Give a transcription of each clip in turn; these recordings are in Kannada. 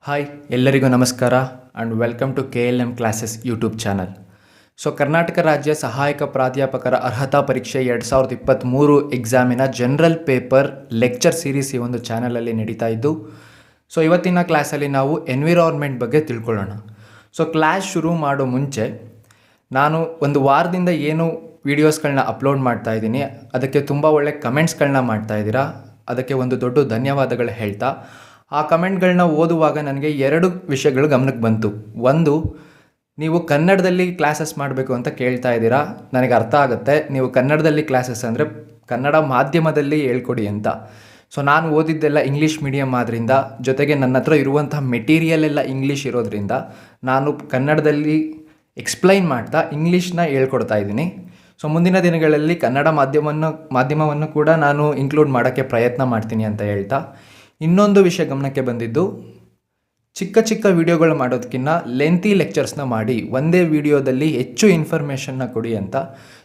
ಹಾಯ್ ಎಲ್ಲರಿಗೂ ನಮಸ್ಕಾರ and welcome to KLM classes YouTube channel. So Karnataka ರಾಜ್ಯ ಸಹಾಯಕ ಪ್ರಾಧ್ಯಾಪಕರ ಅರ್ಹತಾ ಪರೀಕ್ಷೆ 2023 ಎಕ್ಸಾಮಿನ ಜನರಲ್ ಪೇಪರ್ ಲೆಕ್ಚರ್ ಸೀರೀಸ್ ಈ ಒಂದು ಚಾನಲಲ್ಲಿ ನಡೀತಾ ಇದ್ದು. ಸೊ ಇವತ್ತಿನ ಕ್ಲಾಸಲ್ಲಿ ನಾವು ಎನ್ವಿರಾನ್ಮೆಂಟ್ ಬಗ್ಗೆ ತಿಳ್ಕೊಳ್ಳೋಣ. ಸೊ ಕ್ಲಾಸ್ ಶುರು ಮಾಡೋ ಮುಂಚೆ ನಾನು ಒಂದು ವಾರದಿಂದ ಏನು ವೀಡಿಯೋಸ್ಗಳನ್ನ ಅಪ್ಲೋಡ್ ಮಾಡ್ತಾ ಇದ್ದೀನಿ, ಅದಕ್ಕೆ ತುಂಬ ಒಳ್ಳೆ ಕಮೆಂಟ್ಸ್ಗಳನ್ನ ಮಾಡ್ತಾ ಇದ್ದೀರಾ. ಅದಕ್ಕೆ ಒಂದು ದೊಡ್ಡ ಧನ್ಯವಾದಗಳು ಹೇಳ್ತಾ, ಆ ಕಮೆಂಟ್ಗಳನ್ನ ಓದುವಾಗ ನನಗೆ ಎರಡು ವಿಷಯಗಳು ಗಮನಕ್ಕೆ ಬಂತು. ಒಂದು, ನೀವು ಕನ್ನಡದಲ್ಲಿ ಕ್ಲಾಸಸ್ ಮಾಡಬೇಕು ಅಂತ ಕೇಳ್ತಾ ಇದ್ದೀರಾ. ನನಗೆ ಅರ್ಥ ಆಗುತ್ತೆ, ನೀವು ಕನ್ನಡದಲ್ಲಿ ಕ್ಲಾಸಸ್ ಅಂದರೆ ಕನ್ನಡ ಮಾಧ್ಯಮದಲ್ಲಿ ಹೇಳ್ಕೊಡಿ ಅಂತ. ಸೊ ನಾನು ಓದಿದ್ದೆಲ್ಲ ಇಂಗ್ಲೀಷ್ ಮೀಡಿಯಮ್ ಆದ್ದರಿಂದ, ಜೊತೆಗೆ ನನ್ನ ಹತ್ರ ಇರುವಂತಹ ಮೆಟೀರಿಯಲ್ ಎಲ್ಲ ಇಂಗ್ಲೀಷ್ ಇರೋದ್ರಿಂದ ನಾನು ಕನ್ನಡದಲ್ಲಿ ಎಕ್ಸ್ಪ್ಲೈನ್ ಮಾಡ್ತಾ ಇಂಗ್ಲೀಷ್ನ ಹೇಳ್ಕೊಡ್ತಾ ಇದ್ದೀನಿ. ಸೊ ಮುಂದಿನ ದಿನಗಳಲ್ಲಿ ಕನ್ನಡ ಮಾಧ್ಯಮವನ್ನು ಕೂಡ ನಾನು ಇನ್ಕ್ಲೂಡ್ ಮಾಡೋಕ್ಕೆ ಪ್ರಯತ್ನ ಮಾಡ್ತೀನಿ ಅಂತ ಹೇಳ್ತಾ, ಇನ್ನೊಂದು ವಿಷಯ ಗಮನಕ್ಕೆ ಬಂದಿದ್ದು, ಚಿಕ್ಕ ಚಿಕ್ಕ ವಿಡಿಯೋಗಳು ಮಾಡೋದಕ್ಕಿಂತ ಲೆಂತಿ ಲೆಕ್ಚರ್ಸ್ನ ಮಾಡಿ ಒಂದೇ ವಿಡಿಯೋದಲ್ಲಿ ಹೆಚ್ಚು ಇನ್ಫಾರ್ಮೇಷನ್ನ ಕೊಡಿ ಅಂತ.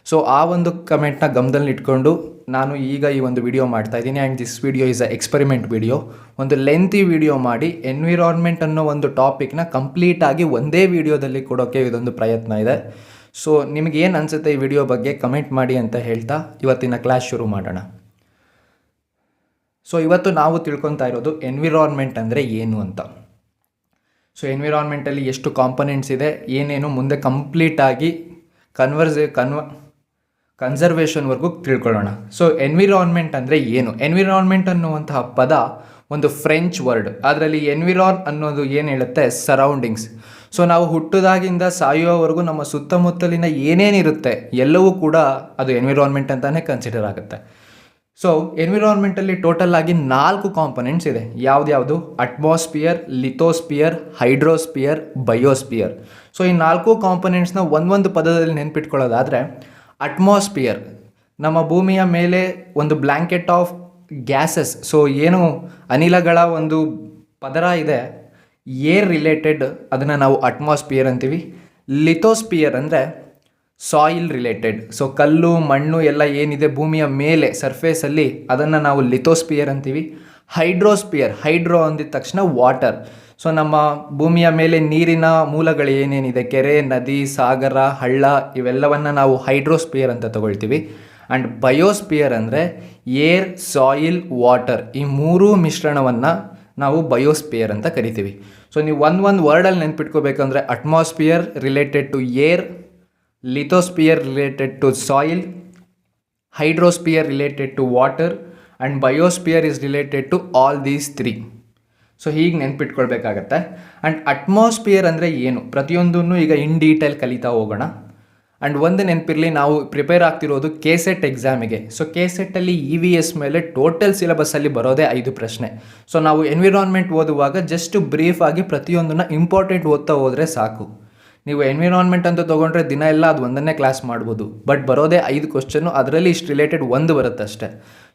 ಸೊ ಆ ಒಂದು ಕಮೆಂಟ್ನ ಗಮನದಲ್ಲಿ ಇಟ್ಕೊಂಡು ನಾನು ಈಗ ಈ ಒಂದು ವಿಡಿಯೋ ಮಾಡ್ತಾ ಇದ್ದೀನಿ. And this video is a experiment video. ಒಂದು ಲೆಂತಿ ವಿಡಿಯೋ ಮಾಡಿ ಎನ್ವಿರಾನ್ಮೆಂಟ್ ಅನ್ನೋ ಒಂದು ಟಾಪಿಕ್ನ ಕಂಪ್ಲೀಟಾಗಿ ಒಂದೇ ವಿಡಿಯೋದಲ್ಲಿ ಕೊಡೋಕ್ಕೆ ಇದೊಂದು ಪ್ರಯತ್ನ ಇದೆ. ಸೊ ನಿಮಗೇನು ಅನಿಸುತ್ತೆ ಈ ವಿಡಿಯೋ ಬಗ್ಗೆ ಕಮೆಂಟ್ ಮಾಡಿ ಅಂತ ಹೇಳ್ತಾ ಇವತ್ತಿನ ಕ್ಲಾಸ್ ಶುರು ಮಾಡೋಣ. ಸೊ ಇವತ್ತು ನಾವು ತಿಳ್ಕೊತಾ ಇರೋದು ಎನ್ವಿರಾನ್ಮೆಂಟ್ ಅಂದರೆ ಏನು ಅಂತ. ಸೊ ಎನ್ವಿರಾನ್ಮೆಂಟಲ್ಲಿ ಎಷ್ಟು ಕಾಂಪೊನೆಂಟ್ಸ್ ಇದೆ, ಏನೇನು, ಮುಂದೆ ಕಂಪ್ಲೀಟಾಗಿ ಕನ್ಸರ್ವೇಷನ್ವರೆಗೂ ತಿಳ್ಕೊಳ್ಳೋಣ. ಸೊ ಎನ್ವಿರಾನ್ಮೆಂಟ್ ಅಂದರೆ ಏನು? ಎನ್ವಿರಾನ್ಮೆಂಟ್ ಅನ್ನುವಂತಹ ಪದ ಒಂದು ಫ್ರೆಂಚ್ ವರ್ಡ್. ಅದರಲ್ಲಿ ಎನ್ವಿರಾನ್ ಅನ್ನೋದು ಏನು ಹೇಳುತ್ತೆ? ಸರೌಂಡಿಂಗ್ಸ್. ಸೊ ನಾವು ಹುಟ್ಟುದಾಗಿಂದ ಸಾಯುವವರೆಗೂ ನಮ್ಮ ಸುತ್ತಮುತ್ತಲಿನ ಏನೇನಿರುತ್ತೆ ಎಲ್ಲವೂ ಕೂಡ ಅದು ಎನ್ವಿರಾನ್ಮೆಂಟ್ ಅಂತಲೇ ಕನ್ಸಿಡರ್ ಆಗುತ್ತೆ. ಸೊ ಎನ್ವಿರಾನ್ಮೆಂಟಲ್ಲಿ ಟೋಟಲ್ ಆಗಿ 4 ಕಾಂಪೊನೆಂಟ್ಸ್ ಇದೆ. ಯಾವ್ದ್ಯಾವುದು? Atmosphere, lithosphere, hydrosphere, biosphere. So ಈ 4 ಕಾಂಪೊನೆಂಟ್ಸ್ನ ಒಂದೊಂದು ಪದದಲ್ಲಿ ನೆನ್ಪಿಟ್ಕೊಳ್ಳೋದಾದರೆ, ಅಟ್ಮಾಸ್ಫಿಯರ್ ನಮ್ಮ ಭೂಮಿಯ ಮೇಲೆ ಒಂದು ಬ್ಲ್ಯಾಂಕೆಟ್ ಆಫ್ ಗ್ಯಾಸಸ್, ಸೊ ಏನು ಅನಿಲಗಳ ಒಂದು ಪದರ ಇದೆ, ಏರ್ ರಿಲೇಟೆಡ್, ಅದನ್ನು ನಾವು ಅಟ್ಮಾಸ್ಫಿಯರ್ ಅಂತೀವಿ. ಲಿಥೋಸ್ಫಿಯರ್ ಅಂದರೆ ಸಾಯಿಲ್ ರಿಲೇಟೆಡ್, ಸೊ ಕಲ್ಲು ಮಣ್ಣು ಎಲ್ಲ ಏನಿದೆ ಭೂಮಿಯ ಮೇಲೆ ಸರ್ಫೇಸಲ್ಲಿ, ಅದನ್ನು ನಾವು ಲಿಥೋಸ್ಫಿಯರ್ ಅಂತೀವಿ. ಹೈಡ್ರೋಸ್ಫಿಯರ್, ಹೈಡ್ರೋ ಅಂದಿದ ತಕ್ಷಣ ವಾಟರ್, ಸೊ ನಮ್ಮ ಭೂಮಿಯ ಮೇಲೆ ನೀರಿನ ಮೂಲಗಳು ಏನೇನಿದೆ, ಕೆರೆ, ನದಿ, ಸಾಗರ, ಹಳ್ಳ, ಇವೆಲ್ಲವನ್ನು ನಾವು ಹೈಡ್ರೋಸ್ಫಿಯರ್ ಅಂತ ತಗೊಳ್ತೀವಿ. ಆ್ಯಂಡ್ ಬಯೋಸ್ಫಿಯರ್ ಅಂದರೆ ಏರ್, ಸಾಯಿಲ್, ವಾಟರ್, ಈ ಮೂರೂ ಮಿಶ್ರಣವನ್ನು ನಾವು ಬಯೋಸ್ಫಿಯರ್ ಅಂತ ಕರಿತೀವಿ. ಸೊ ನೀವು ಒಂದು ವರ್ಡಲ್ಲಿ ನೆನ್ಪಿಟ್ಕೋಬೇಕಂದ್ರೆ, atmosphere related to air, lithosphere related to soil, hydrosphere related to water, and biosphere is related to all these 3. So ಹೀಗೆ ನೆನ್ಪಿಟ್ಕೊಳ್ಬೇಕಾಗತ್ತೆ. ಆ್ಯಂಡ್ ಅಟ್ಮಾಸ್ಫಿಯರ್ ಅಂದರೆ ಏನು ಪ್ರತಿಯೊಂದನ್ನು ಈಗ ಇನ್ ಡೀಟೇಲ್ ಕಲಿತಾ ಹೋಗೋಣ. ಆ್ಯಂಡ್ ಒಂದು ನೆನಪಿರಲಿ, ನಾವು ಪ್ರಿಪೇರ್ ಆಗ್ತಿರೋದು KCET ಎಕ್ಸಾಮಿಗೆ. ಸೊ KCETಲ್ಲಿ EVS ಮೇಲೆ ಟೋಟಲ್ ಸಿಲೆಬಸ್ಸಲ್ಲಿ ಬರೋದೇ 5 ಪ್ರಶ್ನೆ. ಸೊ ನಾವು ಎನ್ವಿರಾನ್ಮೆಂಟ್ ಓದುವಾಗ ಜಸ್ಟ್ ಬ್ರೀಫ್ ಆಗಿ ಪ್ರತಿಯೊಂದನ್ನು ಇಂಪಾರ್ಟೆಂಟ್ ಓದ್ತಾ ಹೋದರೆ ಸಾಕು. ನೀವು ಎನ್ವಿರಾನ್ಮೆಂಟ್ ಅಂತ ತೊಗೊಂಡ್ರೆ ದಿನ ಎಲ್ಲ ಅದು ಒಂದನ್ನೇ ಕ್ಲಾಸ್ ಮಾಡ್ಬೋದು, ಬಟ್ ಬರೋದೇ 5 ಕ್ವಶನ್ನು, ಅದರಲ್ಲಿ ಇಷ್ಟು ರಿಲೇಟೆಡ್ ಒಂದು ಬರುತ್ತೆ ಅಷ್ಟೇ.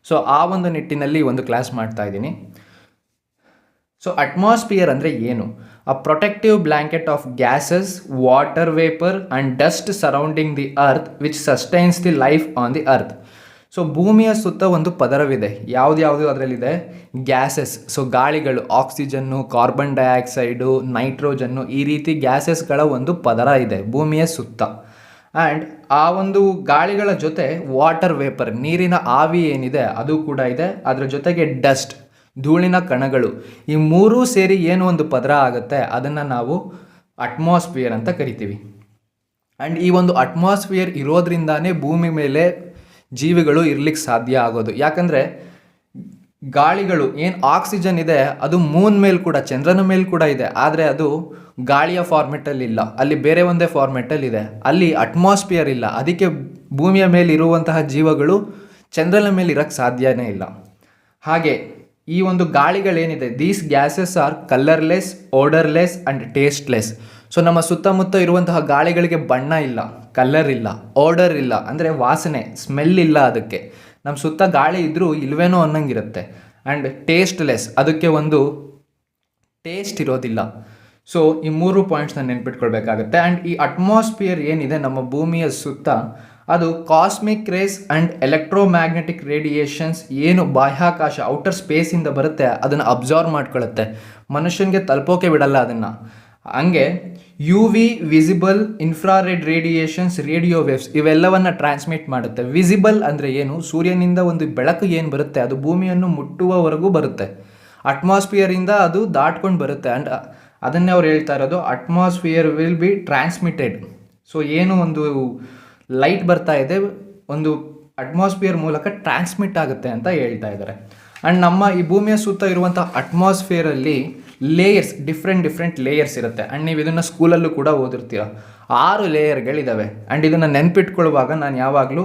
ಸೊ ಆ ಒಂದು ನಿಟ್ಟಿನಲ್ಲಿ ಒಂದು ಕ್ಲಾಸ್ ಮಾಡ್ತಾ ಇದ್ದೀನಿ. ಸೊ ಅಟ್ಮಾಸ್ಫಿಯರ್ ಅಂದರೆ ಏನು? A protective blanket of gases, water vapour and dust surrounding the earth which sustains the life on the earth. So ಭೂಮಿಯ ಸುತ್ತ ಒಂದು ಪದರವಿದೆ. ಯಾವ್ದು ಅದರಲ್ಲಿದೆ? ಗ್ಯಾಸಸ್, ಸೊ ಗಾಳಿಗಳು, ಆಕ್ಸಿಜನ್ನು, ಕಾರ್ಬನ್ ಡೈಆಕ್ಸೈಡು, ನೈಟ್ರೋಜನ್ನು, ಈ ರೀತಿ ಗ್ಯಾಸಸ್ಗಳ ಒಂದು ಪದರ ಇದೆ ಭೂಮಿಯ ಸುತ್ತ. ಆ್ಯಂಡ್ ಆ ಒಂದು ಗಾಳಿಗಳ ಜೊತೆ ವಾಟರ್ ವೇಪರ್, ನೀರಿನ ಆವಿ ಏನಿದೆ ಅದು ಕೂಡ ಇದೆ. ಅದರ ಜೊತೆಗೆ ಡಸ್ಟ್, ಧೂಳಿನ ಕಣಗಳು, ಈ ಮೂರೂ ಸೇರಿ ಏನು ಒಂದು ಪದರ ಆಗುತ್ತೆ, ಅದನ್ನು ನಾವು ಅಟ್ಮಾಸ್ಫಿಯರ್ ಅಂತ ಕರಿತೀವಿ. ಆ್ಯಂಡ್ ಈ ಒಂದು ಅಟ್ಮಾಸ್ಫಿಯರ್ ಇರೋದ್ರಿಂದಾನೇ ಭೂಮಿ ಮೇಲೆ ಜೀವಿಗಳು ಇರ್ಲಿಕ್ಕೆ ಸಾಧ್ಯ ಆಗೋದು. ಯಾಕಂದರೆ ಗಾಳಿಗಳು ಏನು ಆಕ್ಸಿಜನ್ ಇದೆ ಅದು ಮೂನ್ ಮೇಲೆ ಕೂಡ, ಚಂದ್ರನ ಮೇಲೆ ಕೂಡ ಇದೆ, ಆದರೆ ಅದು ಗಾಳಿಯ ಫಾರ್ಮೆಟಲ್ಲಿ ಇಲ್ಲ, ಅಲ್ಲಿ ಬೇರೆ ಒಂದೇ ಫಾರ್ಮೆಟಲ್ಲಿ ಇದೆ. ಅಲ್ಲಿ ಅಟ್ಮಾಸ್ಫಿಯರ್ ಇಲ್ಲ, ಅದಕ್ಕೆ ಭೂಮಿಯ ಮೇಲೆ ಇರುವಂತಹ ಜೀವಗಳು ಚಂದ್ರನ ಮೇಲೆ ಇರೋಕ್ಕೆ ಸಾಧ್ಯನೇ ಇಲ್ಲ. ಹಾಗೆ ಈ ಒಂದು ಗಾಳಿಗಳೇನಿದೆ, these gases are colourless, odourless and tasteless. So ನಮ್ಮ ಸುತ್ತಮುತ್ತ ಇರುವಂತಹ ಗಾಳಿಗಳಿಗೆ ಬಣ್ಣ ಇಲ್ಲ, ಕಲರ್ ಇಲ್ಲ, ಓಡರ್ ಇಲ್ಲ ಅಂದರೆ ವಾಸನೆ, ಸ್ಮೆಲ್ ಇಲ್ಲ. ಅದಕ್ಕೆ ನಮ್ಮ ಸುತ್ತ ಗಾಳಿ ಇದ್ದರೂ ಇಲ್ವೇನೋ ಅನ್ನಂಗಿರುತ್ತೆ. ಆ್ಯಂಡ್ ಟೇಸ್ಟ್ಲೆಸ್, ಅದಕ್ಕೆ ಒಂದು ಟೇಸ್ಟ್ ಇರೋದಿಲ್ಲ. ಸೊ ಈ 3 ಪಾಯಿಂಟ್ಸ್ನ ನೆನ್ಪಿಟ್ಕೊಳ್ಬೇಕಾಗತ್ತೆ. ಆ್ಯಂಡ್ ಈ ಅಟ್ಮಾಸ್ಫಿಯರ್ ಏನಿದೆ ನಮ್ಮ ಭೂಮಿಯ ಸುತ್ತ, ಅದು cosmic rays and electromagnetic radiations ಏನು ಬಾಹ್ಯಾಕಾಶ ಔಟರ್ ಸ್ಪೇಸಿಂದ ಬರುತ್ತೆ ಅದನ್ನು ಅಬ್ಸಾರ್ವ್ ಮಾಡ್ಕೊಳ್ಳುತ್ತೆ, ಮನುಷ್ಯನಿಗೆ ತಲುಪೋಕೆ ಬಿಡಲ್ಲ ಅದನ್ನು. ಹಂಗೆ U V visible, infrared radiations, radio waves ಇವೆಲ್ಲವನ್ನು ಟ್ರಾನ್ಸ್ಮಿಟ್ ಮಾಡುತ್ತೆ. ವಿಸಿಬಲ್ ಅಂದರೆ ಏನು? ಸೂರ್ಯನಿಂದ ಒಂದು ಬೆಳಕು ಏನು ಬರುತ್ತೆ ಅದು ಭೂಮಿಯನ್ನು ಮುಟ್ಟುವವರೆಗೂ ಬರುತ್ತೆ, ಅಟ್ಮಾಸ್ಫಿಯರಿಂದ ಅದು ದಾಟ್ಕೊಂಡು ಬರುತ್ತೆ. ಆ್ಯಂಡ್ ಅದನ್ನೇ ಅವ್ರು ಹೇಳ್ತಾ ಇರೋದು atmosphere will be transmitted. So ಏನು ಒಂದು ಲೈಟ್ ಬರ್ತಾ ಇದೆ ಒಂದು ಅಟ್ಮಾಸ್ಫಿಯರ್ ಮೂಲಕ ಟ್ರಾನ್ಸ್ಮಿಟ್ ಆಗುತ್ತೆ ಅಂತ ಹೇಳ್ತಾ ಇದ್ದಾರೆ. ಆ್ಯಂಡ್ ನಮ್ಮ ಈ ಭೂಮಿಯ ಸುತ್ತ ಇರುವಂಥ ಅಟ್ಮಾಸ್ಫಿಯರಲ್ಲಿ ಲೇಯರ್ಸ್, ಡಿಫ್ರೆಂಟ್ ಲೇಯರ್ಸ್ ಇರುತ್ತೆ. ಆ್ಯಂಡ್ ನೀವು ಇದನ್ನು ಸ್ಕೂಲಲ್ಲೂ ಕೂಡ ಓದಿರ್ತೀರ. 6 ಲೇಯರ್ಗಳಿದ್ದಾವೆ. ಆ್ಯಂಡ್ ಇದನ್ನು ನೆನ್ಪಿಟ್ಕೊಳ್ಳುವಾಗ ನಾನು ಯಾವಾಗಲೂ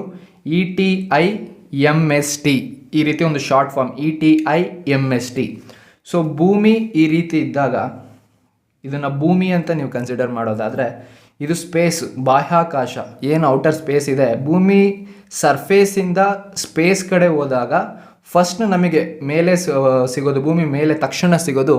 ETIMST ಈ ರೀತಿ ಒಂದು ಶಾರ್ಟ್ ಫಾರ್ಮ್ ETIMST. ಸೊ ಭೂಮಿ ಈ ರೀತಿ ಇದ್ದಾಗ ಇದನ್ನು ಭೂಮಿ ಅಂತ ನೀವು ಕನ್ಸಿಡರ್ ಮಾಡೋದಾದರೆ ಇದು ಸ್ಪೇಸ್, ಬಾಹ್ಯಾಕಾಶ ಏನು ಔಟರ್ ಸ್ಪೇಸ್ ಇದೆ, ಭೂಮಿ ಸರ್ಫೇಸಿಂದ ಸ್ಪೇಸ್ ಕಡೆ ಹೋದಾಗ ಫಸ್ಟ್ ನಮಗೆ ಮೇಲೆ ಸಿಗೋದು, ಭೂಮಿ ಮೇಲೆ ತಕ್ಷಣ ಸಿಗೋದು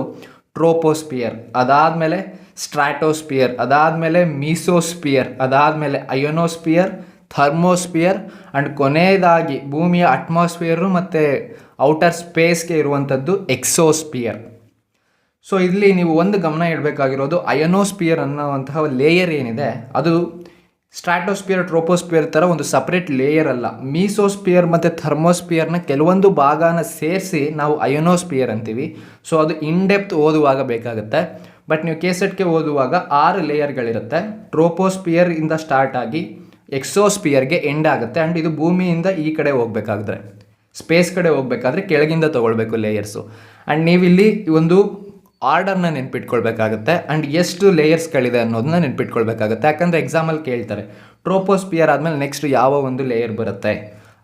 ಟ್ರೋಪೋಸ್ಪಿಯರ್, ಅದಾದಮೇಲೆ ಸ್ಟ್ರಾಟೋಸ್ಪಿಯರ್, ಅದಾದಮೇಲೆ ಮೀಸೋಸ್ಪಿಯರ್, ಅದಾದಮೇಲೆ ಅಯೋನೋಸ್ಪಿಯರ್, ಥರ್ಮೋಸ್ಪಿಯರ್ ಆ್ಯಂಡ್ ಕೊನೆಯದಾಗಿ ಭೂಮಿಯ ಅಟ್ಮಾಸ್ಫಿಯರು ಮತ್ತು ಔಟರ್ ಸ್ಪೇಸ್ಗೆ ಇರುವಂಥದ್ದು ಎಕ್ಸೋಸ್ಪಿಯರ್. ಸೊ ಇಲ್ಲಿ ನೀವು ಒಂದು ಗಮನ ಇಡಬೇಕಾಗಿರೋದು ಅಯೋನೋಸ್ಪಿಯರ್ ಅನ್ನೋವಂತಹ ಲೇಯರ್ ಏನಿದೆ ಅದು ಸ್ಟ್ರಾಟೋಸ್ಪಿಯರ್, ಟ್ರೋಪೋಸ್ಪಿಯರ್ ಥರ ಒಂದು ಸಪ್ರೇಟ್ ಲೇಯರ್ ಅಲ್ಲ. ಮೀಸೋಸ್ಪಿಯರ್ ಮತ್ತು ಥರ್ಮೋಸ್ಪಿಯರ್ನ ಕೆಲವೊಂದು ಭಾಗನ ಸೇರಿಸಿ ನಾವು ಅಯೋನೋಸ್ಪಿಯರ್ ಅಂತೀವಿ. ಸೊ ಅದು ಇನ್ಡೆಪ್ತ್ ಓದುವಾಗ ಬೇಕಾಗುತ್ತೆ. ಬಟ್ ನೀವು ಕೆಸೆಟ್ಗೆ ಓದುವಾಗ 6 ಲೇಯರ್ಗಳಿರುತ್ತೆ. ಟ್ರೋಪೋಸ್ಪಿಯರ್ ಇಂದ ಸ್ಟಾರ್ಟ್ ಆಗಿ ಎಕ್ಸೋಸ್ಪಿಯರ್ಗೆ ಎಂಡ್ ಆಗುತ್ತೆ. ಆ್ಯಂಡ್ ಇದು ಭೂಮಿಯಿಂದ ಈ ಕಡೆ ಹೋಗ್ಬೇಕಾದ್ರೆ, ಸ್ಪೇಸ್ ಕಡೆ ಹೋಗ್ಬೇಕಾದ್ರೆ ಕೆಳಗಿಂದ ತೊಗೊಳ್ಬೇಕು ಲೇಯರ್ಸು. ಆ್ಯಂಡ್ ನೀವಿಲ್ಲಿ ಒಂದು ಆರ್ಡರ್ನ ನೆನ್ಪಿಟ್ಕೊಳ್ಬೇಕಾಗುತ್ತೆ. ಆ್ಯಂಡ್ ಎಷ್ಟು ಲೇಯರ್ಸ್ಗಳಿದೆ ಅನ್ನೋದನ್ನ ನೆನ್ಪಿಟ್ಕೊಳ್ಬೇಕಾಗುತ್ತೆ. ಯಾಕಂದರೆ ಎಕ್ಸಾಮಲ್ಲಿ ಕೇಳ್ತಾರೆ ಟ್ರೋಪೋಸ್ಪಿಯರ್ ಆದಮೇಲೆ ನೆಕ್ಸ್ಟ್ ಯಾವ ಒಂದು ಲೇಯರ್ ಬರುತ್ತೆ,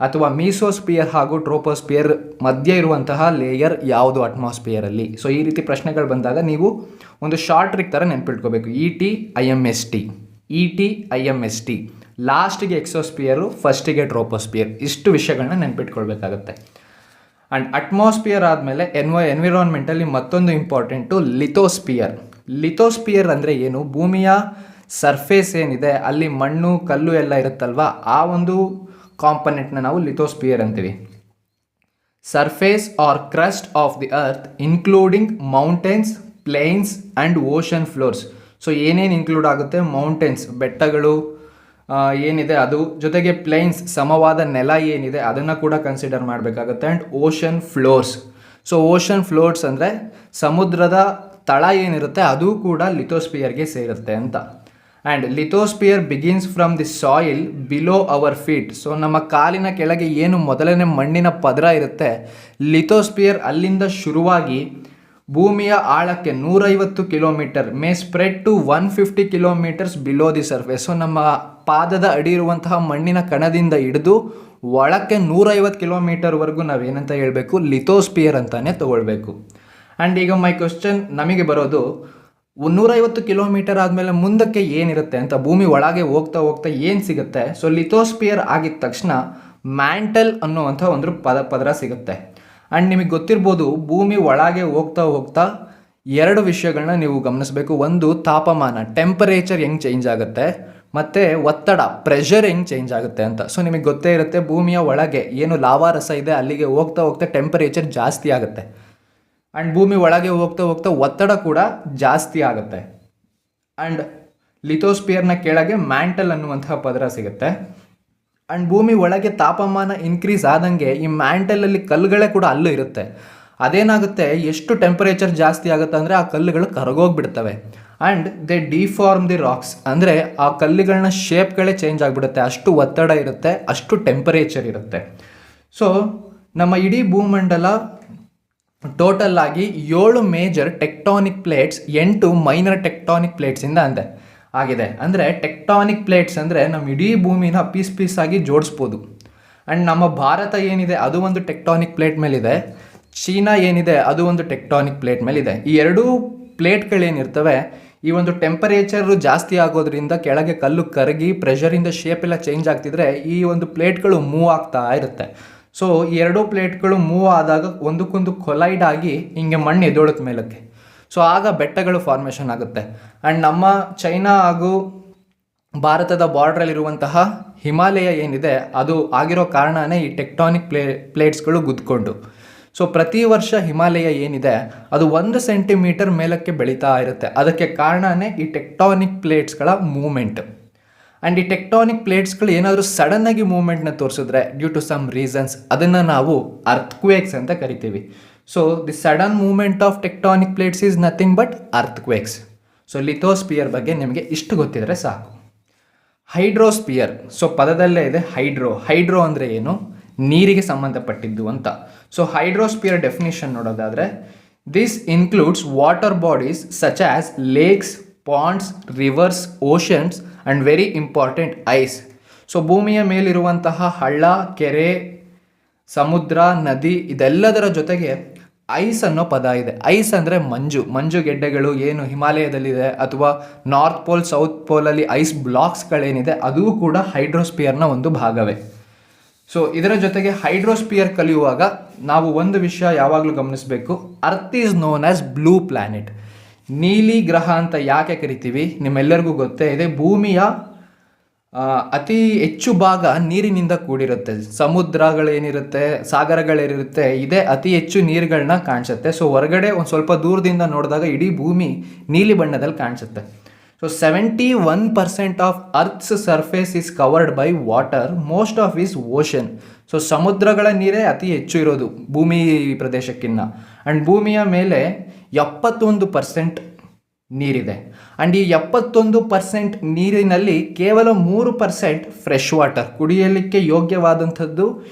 ಅಥವಾ ಮೀಸೋಸ್ಪಿಯರ್ ಹಾಗೂ ಟ್ರೋಪೋಸ್ಪಿಯರ್ ಮಧ್ಯೆ ಇರುವಂತಹ ಲೇಯರ್ ಯಾವುದು ಅಟ್ಮಾಸ್ಫಿಯರಲ್ಲಿ. ಸೊ ಈ ರೀತಿ ಪ್ರಶ್ನೆಗಳು ಬಂದಾಗ ನೀವು ಒಂದು ಶಾರ್ಟ್ ಟ್ರಿಕ್ ಥರ ನೆನ್ಪಿಟ್ಕೋಬೇಕು. ETIMST ಲಾಸ್ಟಿಗೆ ಎಕ್ಸೋಸ್ಪಿಯರು, ಫಸ್ಟಿಗೆ ಟ್ರೋಪೋಸ್ಪಿಯರ್, ಇಷ್ಟು ವಿಷಯಗಳನ್ನ ನೆನ್ಪಿಟ್ಕೊಳ್ಬೇಕಾಗತ್ತೆ. ಆ್ಯಂಡ್ ಅಟ್ಮಾಸ್ಫಿಯರ್ ಆದಮೇಲೆ ಎನ್ವಿರಾನ್ಮೆಂಟಲ್ಲಿ ಮತ್ತೊಂದು ಇಂಪಾರ್ಟೆಂಟು ಲಿಥೋಸ್ಪಿಯರ್. ಲಿಥೋಸ್ಪಿಯರ್ ಅಂದರೆ ಏನು? ಭೂಮಿಯ ಸರ್ಫೇಸ್ ಏನಿದೆ ಅಲ್ಲಿ ಮಣ್ಣು ಕಲ್ಲು ಎಲ್ಲ ಇರುತ್ತಲ್ವ, ಆ ಒಂದು ಕಾಂಪೊನೆಂಟ್ನ ನಾವು ಲಿಥೋಸ್ಪಿಯರ್ ಅಂತೀವಿ. Surface or crust of the earth including mountains, plains and ocean floors. So ಏನೇನು ಇನ್ಕ್ಲೂಡ್ ಆಗುತ್ತೆ? ಮೌಂಟೇನ್ಸ್, ಬೆಟ್ಟಗಳು ಏನಿದೆ ಅದು, ಜೊತೆಗೆ ಪ್ಲೇನ್ಸ್, ಸಮವಾದ ನೆಲ ಏನಿದೆ ಅದನ್ನು ಕೂಡ ಕನ್ಸಿಡರ್ ಮಾಡಬೇಕಾಗುತ್ತೆ. And ocean floors. So ocean floors ಅಂದರೆ ಸಮುದ್ರದ ತಳ ಏನಿರುತ್ತೆ ಅದು ಕೂಡ ಲಿಥೋಸ್ಪಿಯರ್ಗೆ ಸೇರುತ್ತೆ ಅಂತ. And lithosphere begins from the soil below our feet. So ನಮ್ಮ ಕಾಲಿನ ಕೆಳಗೆ ಏನು ಮೊದಲನೇ ಮಣ್ಣಿನ ಪದರ ಇರುತ್ತೆ, ಲಿಥೋಸ್ಪಿಯರ್ ಅಲ್ಲಿಂದ ಶುರುವಾಗಿ ಭೂಮಿಯ ಆಳಕ್ಕೆ 150 kilometre may spread to 150 kilometres below the surface. So ನಮ್ಮ ಪಾದದ ಅಡಿ ಇರುವಂತಹ ಮಣ್ಣಿನ ಕಣದಿಂದ ಹಿಡಿದು ಒಳಕ್ಕೆ 150 ಕಿಲೋಮೀಟರ್ವರೆಗೂ ನಾವೇನಂತ ಹೇಳಬೇಕು? ಲಿಥೋಸ್ಪಿಯರ್ ಅಂತಾನೆ ತಗೊಳ್ಬೇಕು. ಆ್ಯಂಡ್ ಈಗ ಮೈ ಕ್ವಶನ್ ನಮಗೆ ಬರೋದು 150 ಕಿಲೋಮೀಟರ್ ಆದಮೇಲೆ ಮುಂದಕ್ಕೆ ಏನಿರುತ್ತೆ ಅಂತ, ಭೂಮಿ ಒಳಗೆ ಹೋಗ್ತಾ ಹೋಗ್ತಾ ಏನು ಸಿಗುತ್ತೆ? ಸೊ ಲಿಥೋಸ್ಪಿಯರ್ ಆಗಿದ ತಕ್ಷಣ ಮ್ಯಾಂಟಲ್ ಅನ್ನುವಂಥ ಒಂದು ಪದರ ಸಿಗುತ್ತೆ. ಆ್ಯಂಡ್ ನಿಮಗೆ ಗೊತ್ತಿರ್ಬೋದು ಭೂಮಿ ಒಳಗೆ ಹೋಗ್ತಾ ಹೋಗ್ತಾ 2 ವಿಷಯಗಳನ್ನ ನೀವು ಗಮನಿಸಬೇಕು. ಒಂದು ತಾಪಮಾನ, ಟೆಂಪರೇಚರ್ ಹೆಂಗೆ ಚೇಂಜ್ ಆಗುತ್ತೆ, ಮತ್ತು ಒತ್ತಡ, ಪ್ರೆಷರ್ ಹೆಂಗೆ ಚೇಂಜ್ ಆಗುತ್ತೆ ಅಂತ. ಸೊ ನಿಮಗೆ ಗೊತ್ತೇ ಇರುತ್ತೆ ಭೂಮಿಯ ಒಳಗೆ ಏನು ಲಾವಾರಸ ಇದೆ ಅಲ್ಲಿಗೆ ಹೋಗ್ತಾ ಹೋಗ್ತಾ ಟೆಂಪರೇಚರ್ ಜಾಸ್ತಿ ಆಗುತ್ತೆ. ಆ್ಯಂಡ್ ಭೂಮಿ ಒಳಗೆ ಹೋಗ್ತಾ ಹೋಗ್ತಾ ಒತ್ತಡ ಕೂಡ ಜಾಸ್ತಿ ಆಗುತ್ತೆ. ಆ್ಯಂಡ್ ಲಿಥೋಸ್ಪಿಯರ್ನ ಕೆಳಗೆ ಮ್ಯಾಂಟಲ್ ಅನ್ನುವಂತಹ ಪದರ ಸಿಗುತ್ತೆ. ಆ್ಯಂಡ್ ಭೂಮಿ ಒಳಗೆ ತಾಪಮಾನ ಇನ್ಕ್ರೀಸ್ ಆದಂಗೆ ಈ ಮ್ಯಾಂಟಲಲ್ಲಿ ಕಲ್ಲುಗಳೇ ಕೂಡ ಅಲ್ಲೂ ಇರುತ್ತೆ. ಅದೇನಾಗುತ್ತೆ, ಎಷ್ಟು ಟೆಂಪರೇಚರ್ ಜಾಸ್ತಿ ಆಗುತ್ತೆ ಅಂದರೆ ಆ ಕಲ್ಲುಗಳು ಕರಗೋಗ್ಬಿಡ್ತವೆ. And they deform the rocks, ಅಂದರೆ ಆ ಕಲ್ಲುಗಳನ್ನ ಶೇಪ್ಗಳೇ ಚೇಂಜ್ ಆಗಿಬಿಡುತ್ತೆ. ಅಷ್ಟು ಒತ್ತಡ ಇರುತ್ತೆ, ಅಷ್ಟು ಟೆಂಪರೇಚರ್ ಇರುತ್ತೆ. ಸೊ ನಮ್ಮ ಇಡೀ ಭೂಮಂಡಲ ಟೋಟಲ್ ಆಗಿ 7 major tectonic plates, 8 minor tectonic ಪ್ಲೇಟ್ಸಿಂದ ಆಗಿದೆ. ಅಂದರೆ ಟೆಕ್ಟಾನಿಕ್ ಪ್ಲೇಟ್ಸ್ ಅಂದರೆ ನಮ್ಮ ಇಡೀ ಭೂಮಿನ ಪೀಸ್ ಆಗಿ ಜೋಡಿಸ್ಬೋದು. ಆ್ಯಂಡ್ ನಮ್ಮ ಭಾರತ ಏನಿದೆ ಅದು ಒಂದು ಟೆಕ್ಟಾನಿಕ್ ಪ್ಲೇಟ್ ಮೇಲಿದೆ, ಚೀನಾ ಏನಿದೆ ಅದು ಒಂದು ಟೆಕ್ಟಾನಿಕ್ ಪ್ಲೇಟ್ ಮೇಲಿದೆ. ಈ 2 ಪ್ಲೇಟ್ಗಳೇನಿರ್ತವೆ ಈ ಒಂದು ಟೆಂಪರೇಚರು ಜಾಸ್ತಿ ಆಗೋದ್ರಿಂದ ಕೆಳಗೆ ಕಲ್ಲು ಕರಗಿ ಪ್ರೆಷರಿಂದ ಶೇಪ್ ಎಲ್ಲ ಚೇಂಜ್ ಆಗ್ತಿದ್ರೆ ಈ ಒಂದು ಪ್ಲೇಟ್ಗಳು ಮೂವ್ ಆಗ್ತಾ ಇರುತ್ತೆ. ಸೊ ಈ 2 ಪ್ಲೇಟ್ಗಳು ಮೂವ್ ಆದಾಗ ಒಂದಕ್ಕೊಂದು ಕೊಲೈಡ್ ಆಗಿ ಹಿಂಗೆ ಮಣ್ಣು ಎದ್ದೋಳುತ್ತೆ ಮೇಲಕ್ಕೆ. ಸೊ ಆಗ ಬೆಟ್ಟಗಳು ಫಾರ್ಮೇಷನ್ ಆಗುತ್ತೆ. ಆ್ಯಂಡ್ ನಮ್ಮ ಚೈನಾ ಹಾಗೂ ಭಾರತದ ಬಾರ್ಡ್ರಲ್ಲಿರುವಂತಹ ಹಿಮಾಲಯ ಏನಿದೆ ಅದು ಆಗಿರೋ ಕಾರಣನೇ ಈ ಟೆಕ್ಟಾನಿಕ್ ಪ್ಲೇಟ್ಸ್ಗಳು ಗುದ್ಕೊಂಡು. ಸೊ ಪ್ರತಿ ವರ್ಷ ಹಿಮಾಲಯ ಏನಿದೆ ಅದು 1 ಸೆಂಟಿಮೀಟರ್ ಮೇಲಕ್ಕೆ ಬೆಳೀತಾ ಇರುತ್ತೆ. ಅದಕ್ಕೆ ಕಾರಣನೇ ಈ ಟೆಕ್ಟಾನಿಕ್ ಪ್ಲೇಟ್ಸ್ಗಳ ಮೂವ್ಮೆಂಟ್. ಆ್ಯಂಡ್ ಈ ಟೆಕ್ಟಾನಿಕ್ ಪ್ಲೇಟ್ಸ್ಗಳು ಏನಾದರೂ ಸಡನ್ನಾಗಿ ಮೂವ್ಮೆಂಟ್ನ ತೋರಿಸಿದ್ರೆ ಡ್ಯೂ ಟು ಸಮ್ ರೀಸನ್ಸ್ ಅದನ್ನು ನಾವು ಅರ್ಥ್ಕ್ವೇಕ್ಸ್ ಅಂತ ಕರಿತೀವಿ. So the sudden movement of tectonic plates is nothing but ಅರ್ಥ್ಕ್ವೇಕ್ಸ್. So lithosphere ಬಗ್ಗೆ ನಿಮಗೆ ಇಷ್ಟು ಗೊತ್ತಿದ್ರೆ ಸಾಕು. ಹೈಡ್ರೋಸ್ಪಿಯರ್, ಸೊ ಪದದಲ್ಲೇ ಇದೆ ಹೈಡ್ರೋ ಅಂದರೆ ಏನು, ನೀರಿಗೆ ಸಂಬಂಧಪಟ್ಟಿದ್ದು ಅಂತ. ಸೊ ಹೈಡ್ರೋಸ್ಪಿಯರ್ ಡೆಫಿನಿಷನ್ ನೋಡೋದಾದರೆ, this includes water bodies such as lakes, ponds, rivers, oceans and very important ice. So ಭೂಮಿಯ ಮೇಲಿರುವಂತಹ ಹಳ್ಳ, ಕೆರೆ, ಸಮುದ್ರ, ನದಿ ಇದೆಲ್ಲದರ ಜೊತೆಗೆ ಐಸ್ ಅನ್ನೋ ಪದ ಇದೆ. ಐಸ್ ಅಂದರೆ ಮಂಜು ಗೆಡ್ಡೆಗಳು ಏನು ಹಿಮಾಲಯದಲ್ಲಿದೆ ಅಥವಾ ನಾರ್ತ್ ಪೋಲ್ ಸೌತ್ ಪೋಲಲ್ಲಿ ಐಸ್ ಬ್ಲಾಕ್ಸ್ಗಳೇನಿದೆ ಅದು ಕೂಡ ಹೈಡ್ರೋಸ್ಪಿಯರ್ನ ಒಂದು ಭಾಗವೇ. ಸೊ ಇದರ ಜೊತೆಗೆ ಹೈಡ್ರೋಸ್ಪಿಯರ್ ಕಲಿಯುವಾಗ ನಾವು ಒಂದು ವಿಷಯ ಯಾವಾಗಲೂ ಗಮನಿಸಬೇಕು, earth is known as blue planet. ನೀಲಿ ಗ್ರಹ ಅಂತ ಯಾಕೆ ಕರಿತೀವಿ ನಿಮ್ಮೆಲ್ಲರಿಗೂ ಗೊತ್ತೇ ಇದೆ. ಭೂಮಿಯ ಅತಿ ಹೆಚ್ಚು ಭಾಗ ನೀರಿನಿಂದ ಕೂಡಿರುತ್ತೆ. ಸಮುದ್ರಗಳೇನಿರುತ್ತೆ, ಸಾಗರಗಳೇನಿರುತ್ತೆ, ಇದೇ ಅತಿ ಹೆಚ್ಚು ನೀರುಗಳನ್ನ ಕಾಣಿಸುತ್ತೆ. ಸೊ ಹೊರಗಡೆ ಒಂದು ಸ್ವಲ್ಪ ದೂರದಿಂದ ನೋಡಿದಾಗ ಇಡೀ ಭೂಮಿ ನೀಲಿ ಬಣ್ಣದಲ್ಲಿ ಕಾಣಿಸುತ್ತೆ. So 71% of earth's surface is covered by water, most of is ocean. So ಸಮುದ್ರಗಳ ನೀರೇ ಅತಿ ಹೆಚ್ಚು ಇರೋದು ಭೂಮಿ ಪ್ರದೇಶಕ್ಕಿಂತ. ಆ್ಯಂಡ್ ಭೂಮಿಯ ಮೇಲೆ 71% ನೀರಿದೆ. ಆ್ಯಂಡ್ ಈ 71% ನೀರಿನಲ್ಲಿ ಕೇವಲ 3% ಫ್ರೆಶ್ ವಾಟರ್, ಕುಡಿಯಲಿಕ್ಕೆ ಯೋಗ್ಯವಾದಂಥದ್ದು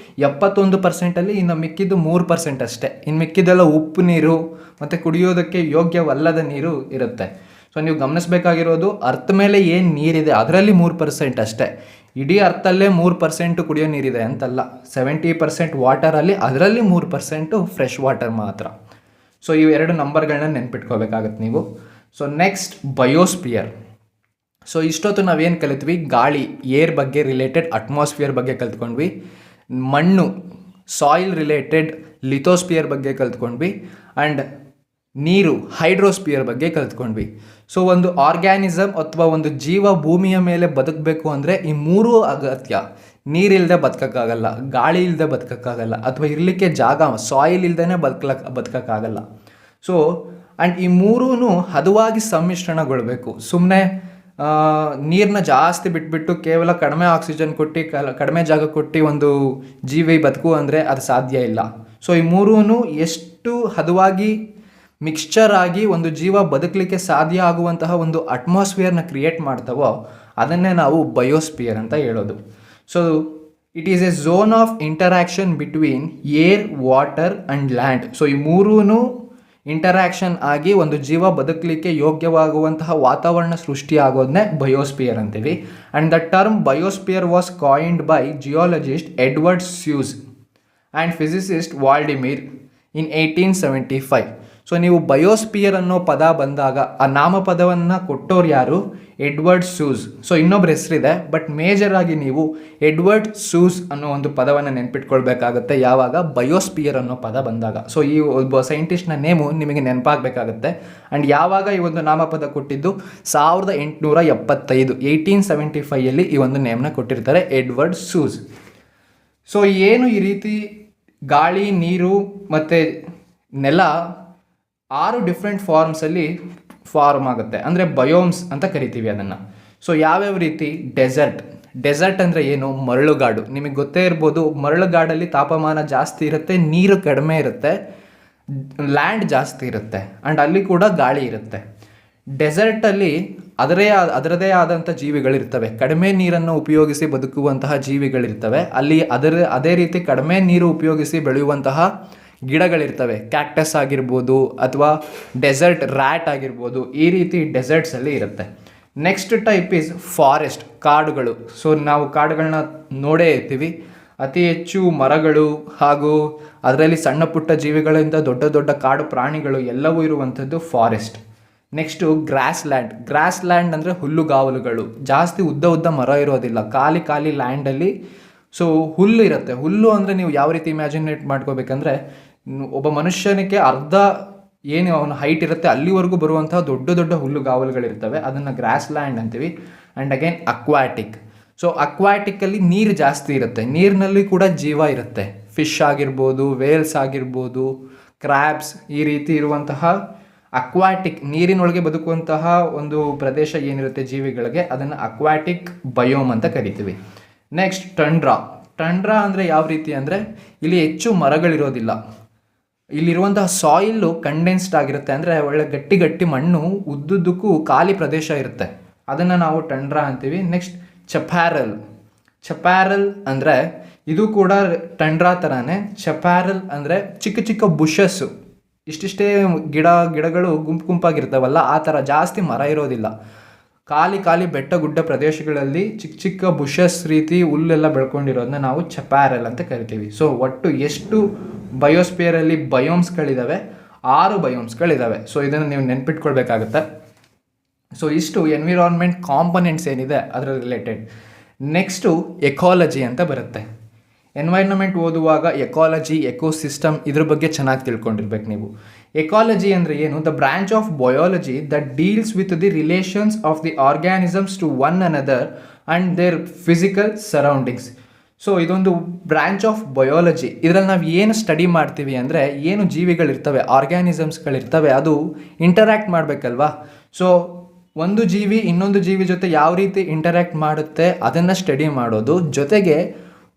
71%ಅಲ್ಲಿ, ಇನ್ನು ಮಿಕ್ಕಿದ್ದು 3% ಅಷ್ಟೇ. ಇನ್ನು ಮಿಕ್ಕಿದೆಲ್ಲ ಉಪ್ಪು ನೀರು ಮತ್ತು ಕುಡಿಯೋದಕ್ಕೆ ಯೋಗ್ಯವಲ್ಲದ ನೀರು ಇರುತ್ತೆ. ಸೊ ನೀವು ಗಮನಿಸಬೇಕಾಗಿರೋದು ಅರ್ಥ ಮೇಲೆ ಏನು ನೀರಿದೆ ಅದರಲ್ಲಿ 3% ಅಷ್ಟೇ. ಇಡೀ ಅರ್ಥಲ್ಲೇ 3% ಕುಡಿಯೋ ನೀರಿದೆ ಅಂತಲ್ಲ. 70% ವಾಟರಲ್ಲಿ ಅದರಲ್ಲಿ 3% ಫ್ರೆಶ್ ವಾಟರ್ ಮಾತ್ರ. ಸೊ ಇವು 2 ನಂಬರ್ಗಳನ್ನ ನೆನ್ಪಿಟ್ಕೋಬೇಕಾಗತ್ತೆ ನೀವು. So next biosphere. ಸೊ ಇಷ್ಟೊತ್ತು ನಾವೇನು ಕಲಿತ್ವಿ, ಗಾಳಿ ಏರ್ ಬಗ್ಗೆ ರಿಲೇಟೆಡ್, ಅಟ್ಮಾಸ್ಫಿಯರ್ ಬಗ್ಗೆ ಕಲ್ತ್ಕೊಂಡ್ವಿ. ಮಣ್ಣು ಸಾಯಿಲ್ ರಿಲೇಟೆಡ್ ಲಿಥೋಸ್ಪಿಯರ್ ಬಗ್ಗೆ ಕಲ್ತ್ಕೊಂಡ್ವಿ. ಆ್ಯಂಡ್ ನೀರು ಹೈಡ್ರೋಸ್ಪಿಯರ್ ಬಗ್ಗೆ ಕಲ್ತ್ಕೊಂಡ್ವಿ. ಸೊ ಒಂದು ಆರ್ಗ್ಯಾನಿಸಮ್ ಅಥವಾ ಒಂದು ಜೀವ ಭೂಮಿಯ ಮೇಲೆ ಬದುಕಬೇಕು ಅಂದರೆ ಈ 3 ಅಗತ್ಯ. ನೀರಿಲ್ಲದೆ ಬದುಕೋಕ್ಕಾಗಲ್ಲ, ಗಾಳಿ ಇಲ್ಲದೆ ಬದುಕೋಕ್ಕಾಗಲ್ಲ, ಅಥವಾ ಇರಲಿಕ್ಕೆ ಜಾಗ ಸಾಯಿಲ್ ಇಲ್ಲದೇ ಬದುಕೋಕ್ಕಾಗಲ್ಲ. ಸೊ ಆ್ಯಂಡ್ ಈ 3 ಹದವಾಗಿ ಸಮ್ಮಿಶ್ರಣಗೊಳ್ಬೇಕು. ಸುಮ್ಮನೆ ನೀರನ್ನ ಜಾಸ್ತಿ ಬಿಟ್ಬಿಟ್ಟು ಕೇವಲ ಕಡಿಮೆ ಆಕ್ಸಿಜನ್ ಕೊಟ್ಟು ಕಡಿಮೆ ಜಾಗ ಕೊಟ್ಟು ಒಂದು ಜೀವಿ ಬದುಕು ಅಂದರೆ ಅದು ಸಾಧ್ಯ ಇಲ್ಲ. ಸೊ ಈ 3 ಎಷ್ಟು ಹದವಾಗಿ ಮಿಕ್ಸ್ಚರ್ ಆಗಿ ಒಂದು ಜೀವ ಬದುಕಲಿಕ್ಕೆ ಸಾಧ್ಯ ಆಗುವಂತಹ ಒಂದು ಅಟ್ಮಾಸ್ಫಿಯರ್ನ ಕ್ರಿಯೇಟ್ ಮಾಡ್ತಾವೋ ಅದನ್ನೇ ನಾವು ಬಯೋಸ್ಪಿಯರ್ ಅಂತ ಹೇಳೋದು. So it is a zone of interaction between air, water and land. So ಈ 3 ಇಂಟರಾಕ್ಷನ್ ಆಗಿ ಒಂದು ಜೀವ ಬದುಕಲಿಕ್ಕೆ ಯೋಗ್ಯವಾಗುವಂತಹ ವಾತಾವರಣ ಸೃಷ್ಟಿಯಾಗೋದನ್ನೇ ಬಯೋಸ್ಪಿಯರ್ ಅಂತೀವಿ. And the term biosphere was coined by geologist Edward Suess and physicist Vladimir in 1875. So ನೀವು ಬಯೋಸ್ಪಿಯರ್ ಅನ್ನೋ ಪದ ಬಂದಾಗ ಆ ನಾಮಪದವನ್ನು ಕೊಟ್ಟೋರು ಯಾರು? Edward sauce. ಸೊ ಇನ್ನೊಬ್ಬರ ಹೆಸರಿದೆ, ಬಟ್ ಮೇಜರ್ ಆಗಿ ನೀವು ಎಡ್ವರ್ಡ್ ಸೂಸ್ ಅನ್ನೋ ಒಂದು ಪದವನ್ನು ನೆನ್ಪಿಟ್ಕೊಳ್ಬೇಕಾಗುತ್ತೆ ಯಾವಾಗ ಬಯೋಸ್ಪಿಯರ್ ಅನ್ನೋ ಪದ ಬಂದಾಗ. ಸೊ ಈ ಒಬ್ಬ ಸೈಂಟಿಸ್ಟ್ನ ನೇಮು ನಿಮಗೆ ನೆನಪಾಗಬೇಕಾಗುತ್ತೆ. ಆ್ಯಂಡ್ ಯಾವಾಗ ಈ ಒಂದು ನಾಮಪದ ಕೊಟ್ಟಿದ್ದು 1875 1875 ಈ ಒಂದು ನೇಮನ್ನ ಕೊಟ್ಟಿರ್ತಾರೆ, ಎಡ್ವರ್ಡ್ ಸೂಸ್. ಸೊ ಏನು ಈ ರೀತಿ ಗಾಳಿ, ನೀರು ಮತ್ತು ನೆಲ 6 ಡಿಫ್ರೆಂಟ್ ಫಾರ್ಮ್ಸಲ್ಲಿ ಫಾರ್ಮ್ ಆಗುತ್ತೆ, ಅಂದರೆ ಬಯೋಮ್ಸ್ ಅಂತ ಕರಿತೀವಿ ಅದನ್ನು. ಸೊ ಯಾವ್ಯಾವ ರೀತಿ? ಡೆಸರ್ಟ್ ಅಂದರೆ ಏನು? ಮರಳುಗಾಡು. ನಿಮಗೆ ಗೊತ್ತೇ ಇರ್ಬೋದು, ಮರಳುಗಾಡಲ್ಲಿ ತಾಪಮಾನ ಜಾಸ್ತಿ ಇರುತ್ತೆ, ನೀರು ಕಡಿಮೆ ಇರುತ್ತೆ, ಲ್ಯಾಂಡ್ ಜಾಸ್ತಿ ಇರುತ್ತೆ, ಆ್ಯಂಡ್ ಅಲ್ಲಿ ಕೂಡ ಗಾಳಿ ಇರುತ್ತೆ. ಡೆಸರ್ಟಲ್ಲಿ ಅದರದೇ ಆದಂಥ ಜೀವಿಗಳಿರ್ತವೆ, ಕಡಿಮೆ ನೀರನ್ನು ಉಪಯೋಗಿಸಿ ಬದುಕುವಂತಹ ಜೀವಿಗಳಿರ್ತವೆ. ಅಲ್ಲಿ ಅದೇ ರೀತಿ ಕಡಿಮೆ ನೀರು ಉಪಯೋಗಿಸಿ ಬೆಳೆಯುವಂತಹ ಗಿಡಗಳಿರ್ತವೆ, ಕ್ಯಾಕ್ಟಸ್ ಆಗಿರ್ಬೋದು ಅಥವಾ ಡೆಸರ್ಟ್ ರ್ಯಾಟ್ ಆಗಿರ್ಬೋದು, ಈ ರೀತಿ ಡೆಸರ್ಟ್ಸಲ್ಲಿ ಇರುತ್ತೆ. ನೆಕ್ಸ್ಟ್ ಟೈಪ್ ಈಸ್ ಫಾರೆಸ್ಟ್, ಕಾಡುಗಳು. ಸೊ ನಾವು ಕಾಡುಗಳನ್ನ ನೋಡೇ ಇರ್ತೀವಿ, ಅತಿ ಹೆಚ್ಚು ಮರಗಳು ಹಾಗೂ ಅದರಲ್ಲಿ ಸಣ್ಣ ಪುಟ್ಟ ಜೀವಿಗಳಿಂದ ದೊಡ್ಡ ದೊಡ್ಡ ಕಾಡು ಪ್ರಾಣಿಗಳು ಎಲ್ಲವೂ ಇರುವಂಥದ್ದು ಫಾರೆಸ್ಟ್. ನೆಕ್ಸ್ಟು ಗ್ರಾಸ್ ಲ್ಯಾಂಡ್ ಅಂದರೆ ಹುಲ್ಲುಗಾವಲುಗಳು. ಜಾಸ್ತಿ ಉದ್ದ ಮರ ಇರೋದಿಲ್ಲ, ಖಾಲಿ ಲ್ಯಾಂಡಲ್ಲಿ ಸೊ ಹುಲ್ಲು ಇರುತ್ತೆ. ಹುಲ್ಲು ಅಂದರೆ ನೀವು ಯಾವ ರೀತಿ ಇಮ್ಯಾಜಿನೇಟ್ ಮಾಡ್ಕೋಬೇಕಂದ್ರೆ, ಒಬ್ಬ ಮನುಷ್ಯನಿಗೆ ಅರ್ಧ ಏನು ಅವನ ಹೈಟ್ ಇರುತ್ತೆ ಅಲ್ಲಿವರೆಗೂ ಬರುವಂತಹ ದೊಡ್ಡ ಹುಲ್ಲುಗಾವಲುಗಳಿರ್ತವೆ, ಅದನ್ನು ಗ್ರಾಸ್ ಲ್ಯಾಂಡ್ ಅಂತೀವಿ. And again aquatic. ಸೊ ಅಕ್ವಾಟಿಕಲ್ಲಿ ನೀರು ಜಾಸ್ತಿ ಇರುತ್ತೆ, ನೀರಿನಲ್ಲಿ ಕೂಡ ಜೀವ ಇರುತ್ತೆ. ಫಿಶ್ ಆಗಿರ್ಬೋದು, ವೇಲ್ಸ್ ಆಗಿರ್ಬೋದು, ಕ್ರ್ಯಾಬ್ಸ್, ಈ ರೀತಿ ಇರುವಂತಹ ಅಕ್ವಾಟಿಕ್ ನೀರಿನೊಳಗೆ ಬದುಕುವಂತಹ ಒಂದು ಪ್ರದೇಶ ಏನಿರುತ್ತೆ ಜೀವಿಗಳಿಗೆ, ಅದನ್ನು ಅಕ್ವಾಟಿಕ್ ಬಯೋಮ್ ಅಂತ ಕರಿತೀವಿ. ನೆಕ್ಸ್ಟ್ ಟಂಡ್ರಾ ಅಂದರೆ ಯಾವ ರೀತಿ ಅಂದರೆ ಇಲ್ಲಿ ಹೆಚ್ಚು ಮರಗಳಿರೋದಿಲ್ಲ, ಇಲ್ಲಿರುವಂತಹ ಸಾಯಿಲ್ಲು ಕಂಡೆನ್ಸ್ಡ್ ಆಗಿರುತ್ತೆ, ಅಂದರೆ ಒಳ್ಳೆ ಗಟ್ಟಿ ಮಣ್ಣು ಉದ್ದುದ್ದಕ್ಕೂ ಖಾಲಿ ಪ್ರದೇಶ ಇರುತ್ತೆ, ಅದನ್ನು ನಾವು ಟಂಡ್ರಾ ಅಂತೀವಿ. ನೆಕ್ಸ್ಟ್ ಚಪ್ಯಾರಲ್ ಅಂದರೆ ಇದು ಕೂಡ ಟಂಡ್ರಾ ಥರನೇ. ಚಪ್ಯಾರಲ್ ಅಂದರೆ ಚಿಕ್ಕ ಚಿಕ್ಕ ಬುಷಸ್ಸು, ಇಷ್ಟಿಷ್ಟೇ ಗಿಡಗಳು ಗುಂಪಾಗಿರ್ತಾವಲ್ಲ, ಆ ಥರ ಜಾಸ್ತಿ ಮರ ಇರೋದಿಲ್ಲ, ಖಾಲಿ ಬೆಟ್ಟ ಗುಡ್ಡ ಪ್ರದೇಶಗಳಲ್ಲಿ ಚಿಕ್ಕ ಬುಷಸ್ ರೀತಿ ಹುಲ್ಲೆಲ್ಲ ಬೆಳ್ಕೊಂಡಿರೋದನ್ನ ನಾವು ಚಪ್ಯಾರಲ್ ಅಂತ ಕರಿತೀವಿ. ಸೊ ಒಟ್ಟು ಎಷ್ಟು ಬಯೋಸ್ಪಿಯರಲ್ಲಿ ಬಯೋಮ್ಸ್ಗಳಿದ್ದಾವೆ? 6 ಬಯೋಮ್ಸ್ಗಳಿದ್ದಾವೆ. ಸೊ ಇದನ್ನು ನೀವು ನೆನ್ಪಿಟ್ಕೊಳ್ಬೇಕಾಗುತ್ತೆ. ಸೊ ಇಷ್ಟು ಎನ್ವಿರಾನ್ಮೆಂಟ್ ಕಾಂಪೊನೆಂಟ್ಸ್ ಏನಿದೆ ಅದರ ರಿಲೇಟೆಡ್. ನೆಕ್ಸ್ಟು ಎಕಾಲಜಿ ಅಂತ ಬರುತ್ತೆ. ಎನ್ವೈರ್ನಮೆಂಟ್ ಓದುವಾಗ ಎಕಾಲಜಿ, ಎಕೋಸಿಸ್ಟಮ್ ಇದ್ರ ಬಗ್ಗೆ ಚೆನ್ನಾಗಿ ತಿಳ್ಕೊಂಡಿರ್ಬೇಕು ನೀವು. ಎಕಾಲಜಿ ಅಂದರೆ ಏನು? The branch of biology that deals with the relations of the organisms to one another and their physical surroundings. So ಇದೊಂದು ಬ್ರಾಂಚ್ ಆಫ್ ಬಯಾಲಜಿ. ಇದರಲ್ಲಿ ನಾವು ಏನು ಸ್ಟಡಿ ಮಾಡ್ತೀವಿ ಅಂದರೆ, ಏನು ಜೀವಿಗಳಿರ್ತವೆ, ಆರ್ಗ್ಯಾನಿಸಮ್ಸ್ಗಳಿರ್ತವೆ, ಅದು ಇಂಟರ್ಯಾಕ್ಟ್ ಮಾಡಬೇಕಲ್ವಾ. ಸೊ ಒಂದು ಜೀವಿ ಇನ್ನೊಂದು ಜೀವಿ ಜೊತೆ ಯಾವ ರೀತಿ ಇಂಟರ್ಯಾಕ್ಟ್ ಮಾಡುತ್ತೆ ಅದನ್ನು ಸ್ಟಡಿ ಮಾಡೋದು. ಜೊತೆಗೆ